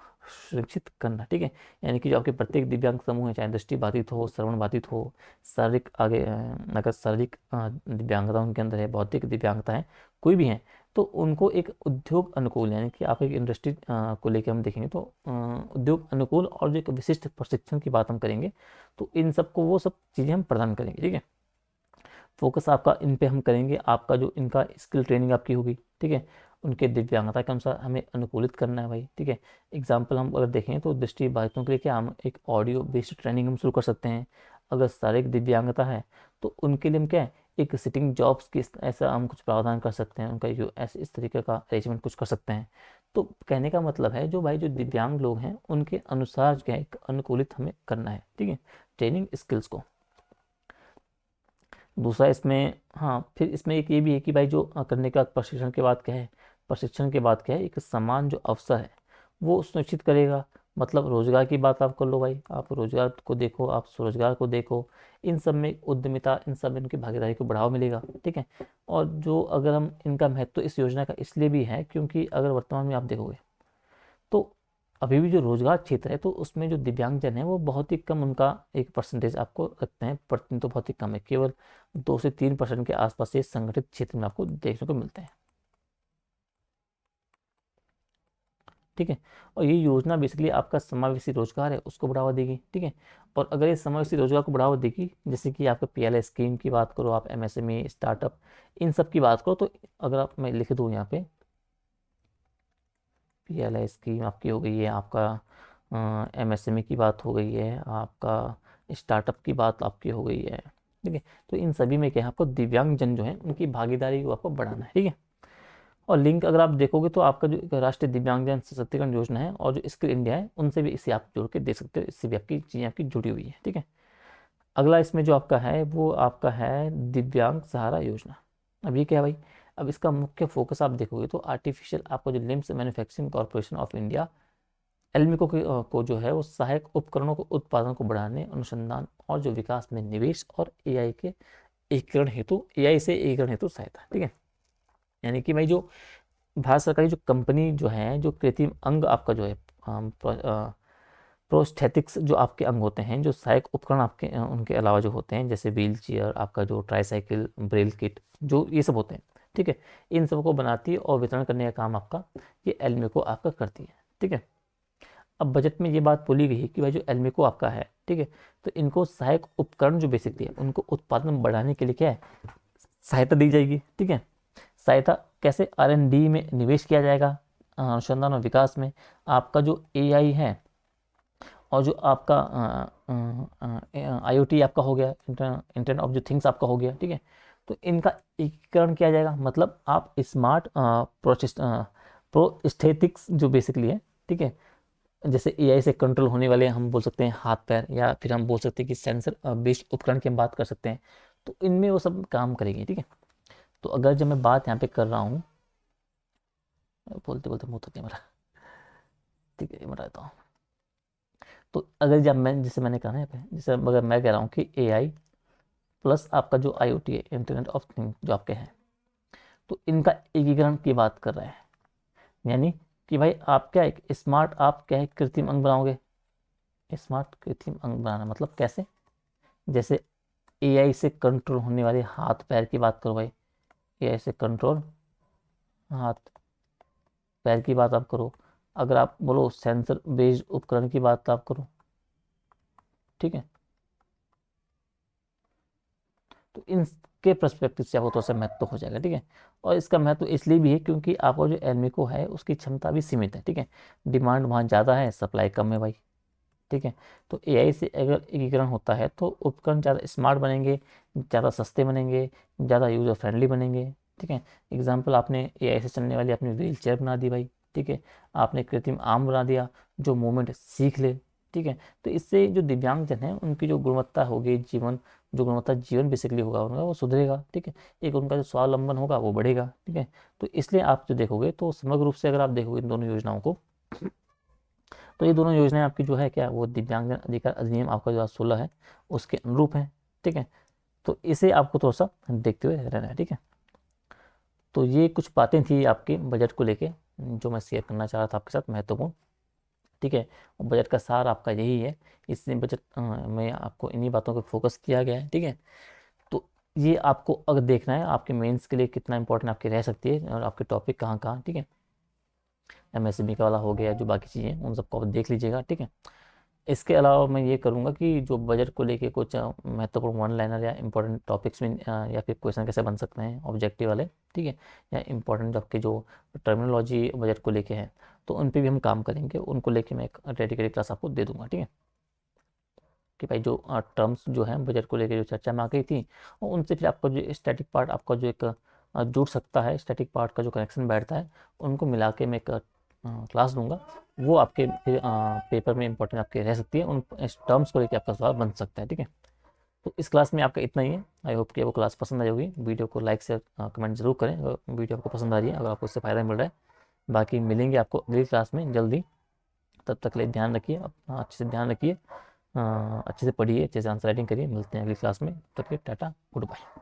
सुरक्षित करना। ठीक है। यानी कि जो आपके प्रत्येक दिव्यांग समूह है, चाहे दृष्टि बाधित हो, श्रवण बाधित हो, शारीरिक आगे अगर शारीरिक दिव्यांगता उनके अंदर है, बौद्धिक दिव्यांगता है, कोई भी है, तो उनको एक उद्योग अनुकूल यानी कि आप एक इंडस्ट्री को लेकर हम देखेंगे तो उद्योग अनुकूल और जो एक विशिष्ट प्रशिक्षण की बात हम करेंगे तो इन सबको वो सब चीज़ें हम प्रदान करेंगे। ठीक है। फोकस आपका इन पे हम करेंगे, आपका जो इनका स्किल ट्रेनिंग आपकी होगी। ठीक है। उनके दिव्यांगता के अनुसार हमें अनुकूलित करना है भाई। ठीक है। एग्जाम्पल हम अगर देखें तो दृष्टि बाधितों के लिए क्या हम एक ऑडियो बेस्ड ट्रेनिंग हम शुरू कर सकते हैं। अगर शारीरिक दिव्यांगता है तो उनके लिए हम क्या है एक सिटिंग जॉब्स की ऐसा हम कुछ प्रावधान कर सकते हैं, उनका जो ऐसे इस तरीके का अरेंजमेंट कुछ कर सकते हैं। तो कहने का मतलब है जो भाई जो दिव्यांग लोग हैं उनके अनुसार क्या है एक अनुकूलित हमें करना है। ठीक है। ट्रेनिंग स्किल्स को। दूसरा इसमें, हाँ, फिर इसमें एक ये भी है कि भाई जो करने के बाद प्रशिक्षण के बाद क्या है, प्रशिक्षण के बाद क्या है एक समान जो अवसर है वो सुनिश्चित करेगा। मतलब रोजगार की बात आप कर लो भाई, आप रोजगार को देखो, आप स्वरोजगार को देखो, इन सब में उद्यमिता, इन सब में उनकी भागीदारी को बढ़ावा मिलेगा। ठीक है। और जो अगर हम इनका महत्व इस योजना का इसलिए भी है क्योंकि अगर वर्तमान में आप देखोगे तो अभी भी जो रोजगार क्षेत्र है तो उसमें जो दिव्यांगजन है वो बहुत ही कम उनका एक परसेंटेज आपको रखते हैं, प्रतिशत तो बहुत ही कम है, केवल 2 से 3% के आसपास ये संगठित क्षेत्र में आपको देखने को मिलते हैं। ठीक है। और ये योजना बेसिकली आपका समावेशी रोजगार है उसको बढ़ावा देगी। ठीक है। और अगर ये समावेशी रोजगार को बढ़ावा देगी, जैसे कि आपका पीएलआई स्कीम की बात करो, आप एमएसएमई स्टार्टअप इन सब की बात करो, तो अगर आप मैं लिख दूँ यहाँ पे पीएलआई स्कीम आपकी हो गई है, आपका एमएसएमई की बात हो गई है, आपका स्टार्टअप की बात आपकी हो गई है। ठीक है। तो इन सभी में क्या है, आपको दिव्यांगजन जो है उनकी भागीदारी को आपको बढ़ाना है। ठीक है। और लिंक अगर आप देखोगे तो आपका जो एक राष्ट्रीय दिव्यांगजन सशक्तिकरण योजना है और जो स्किल इंडिया है उनसे भी इसे आप जोड़ के देख सकते हो, इससे भी आपकी चीज़ें आपकी जुड़ी हुई है। ठीक है। अगला इसमें जो आपका है वो आपका है दिव्यांग सहारा योजना। अब ये क्या है भाई, अब इसका मुख्य फोकस आप देखोगे तो आर्टिफिशियल आपका जो limbs manufacturing corporation of India ALIMCO को जो है वो सहायक उपकरणों को उत्पादन को बढ़ाने, अनुसंधान और जो विकास में निवेश और एआई के एकीकरण हेतु, एआई से एकीकरण हेतु सहायता। ठीक है। यानी कि भाई जो भारत सरकार की जो कंपनी जो है, जो कृत्रिम अंग आपका जो है प्रोस्थेटिक्स जो आपके अंग होते हैं, जो सहायक उपकरण आपके उनके अलावा जो होते हैं, जैसे व्हील चेयर, आपका जो ट्राईसाइकिल, ब्रेल किट, जो ये सब होते हैं, ठीक है, इन सबको बनाती है और वितरण करने का काम आपका ये एल्मेको आपका करती है, ठीक है। अब बजट में ये बात बोली गई है कि भाई जो एल्मेको आपका है, ठीक है, तो इनको सहायक उपकरण जो बेसिकली है उनको उत्पादन बढ़ाने के लिए क्या है, सहायता दी जाएगी, ठीक है। सहायता कैसे, R&D में निवेश किया जाएगा, अनुसंधान और विकास में। आपका जो AI है और जो आपका IoT आपका हो गया, इंटरनेट ऑफ जो थिंग्स आपका हो गया, ठीक है, तो इनका एकीकरण किया जाएगा। मतलब आप स्मार्ट प्रोस्थेटिक्स जो बेसिकली है, ठीक है, जैसे AI से कंट्रोल होने वाले हम बोल सकते हैं हाथ पैर, या फिर हम बोल सकते हैं कि सेंसर बेस्ड उपकरण की हम बात कर सकते हैं, तो इनमें वो सब काम करेंगे, ठीक है। तो अगर जब मैं बात यहाँ पे कर रहा हूँ, बोलते बोलते मुँह थक गया मेरा, ठीक है, मैं रहता हूँ। तो अगर जब मैं, जैसे मैंने कहा ना यहाँ पे, जैसे अगर मैं कह रहा हूँ कि AI प्लस आपका जो IoT है, इंटरनेट ऑफ थिंग जो आपके हैं, तो इनका एकीकरण की बात कर रहे हैं। यानी कि भाई आप क्या एक स्मार्ट, आप क्या है, कृत्रिम अंग बनाओगे। स्मार्ट कृत्रिम अंग बनाना मतलब कैसे, जैसे AI से कंट्रोल होने वाले हाथ पैर की बात करो भाई, AI से कंट्रोल हाथ पैर की बात आप करो, अगर आप बोलो सेंसर बेस्ड उपकरण की बात आप करो, ठीक है। तो इनके पर्सपेक्टिव से आपको थोड़ा सा महत्व हो जाएगा, ठीक है। और इसका महत्व इसलिए भी है क्योंकि आपका जो एल्मिको है उसकी क्षमता भी सीमित है, ठीक है। डिमांड वहाँ ज़्यादा है, सप्लाई कम है भाई, ठीक है। तो AI से अगर एकीकरण होता है तो उपकरण ज़्यादा स्मार्ट बनेंगे, ज़्यादा सस्ते बनेंगे, ज़्यादा यूज़र फ्रेंडली बनेंगे, ठीक है। एग्जाम्पल, आपने AI से चलने वाली अपनी व्हील चेयर बना दी भाई, ठीक है। आपने कृत्रिम आर्म बना दिया जो मूवमेंट सीख ले, ठीक है। तो इससे जो दिव्यांगजन है उनकी जो गुणवत्ता होगी जीवन, जो गुणवत्ता जीवन बेसिकली होगा उनका, वो सुधरेगा, ठीक है। एक उनका जो स्वावलंबन होगा वो बढ़ेगा, ठीक है। तो इसलिए आप जो देखोगे तो समग्र रूप से अगर आप देखोगे इन दोनों योजनाओं को, तो ये दोनों योजनाएं आपकी जो है क्या, वो दिव्यांगजन अधिकार अधिनियम आपका जो 2016 है उसके अनुरूप है, ठीक है। तो इसे आपको थोड़ा सा देखते हुए रहना है, ठीक है। तो ये कुछ बातें थी आपके बजट को लेके जो मैं शेयर करना चाह रहा था आपके साथ, महत्वपूर्ण, ठीक है। और बजट का सार आपका यही है, इससे बजट में आपको इन्हीं बातों पे फोकस किया गया है, ठीक है। तो ये आपको अगर देखना है आपके मेंस के लिए कितना इंपॉर्टेंट आपकी रह सकती है और आपके टॉपिक कहाँ कहाँ, ठीक है। MSCB का वाला हो गया, जो बाकी चीज़ें उन सबको आप देख लीजिएगा, ठीक है। इसके अलावा मैं ये करूँगा कि जो बजट को लेके कुछ महत्वपूर्ण वन लाइनर या इंपॉर्टेंट टॉपिक्स में या फिर क्वेश्चन कैसे बन सकते हैं ऑब्जेक्टिव वाले, ठीक है, या इंपॉर्टेंट आपके जो टर्मिनोलॉजी बजट को लेके है, तो उन पे भी हम काम करेंगे, उनको लेके मैं एक डेडिकेटेड क्लास आपको दे दूंगा, ठीक है। कि भाई जो टर्म्स जो हैं बजट को लेके जो चर्चा में आ गई थी, और उनसे फिर आपका जो स्टैटिक पार्ट आपका जो एक जुड़ सकता है, स्टैटिक पार्ट का जो कनेक्शन बैठता है, उनको मिला के मैं एक क्लास दूंगा। वो आपके फिर पेपर में इंपॉर्टेंट आपके रह सकती है, उन टर्म्स को लेकर आपका सवाल बन सकता है, ठीक है। तो इस क्लास में आपका इतना ही है। आई होप कि आपको क्लास पसंद आई होगी। वीडियो को लाइक से कमेंट जरूर करें अगर वीडियो आपको पसंद आ रही है, अगर आपको इससे फ़ायदा मिल रहा है। बाकी मिलेंगे आपको अगली क्लास में जल्दी। तब तक के लिए ध्यान रखिए, अपना अच्छे से ध्यान रखिए, अच्छे से पढ़िए, अच्छे से आंसर राइटिंग करिए। मिलते हैं अगली क्लास में, तब तक के टाटा, गुड बाय।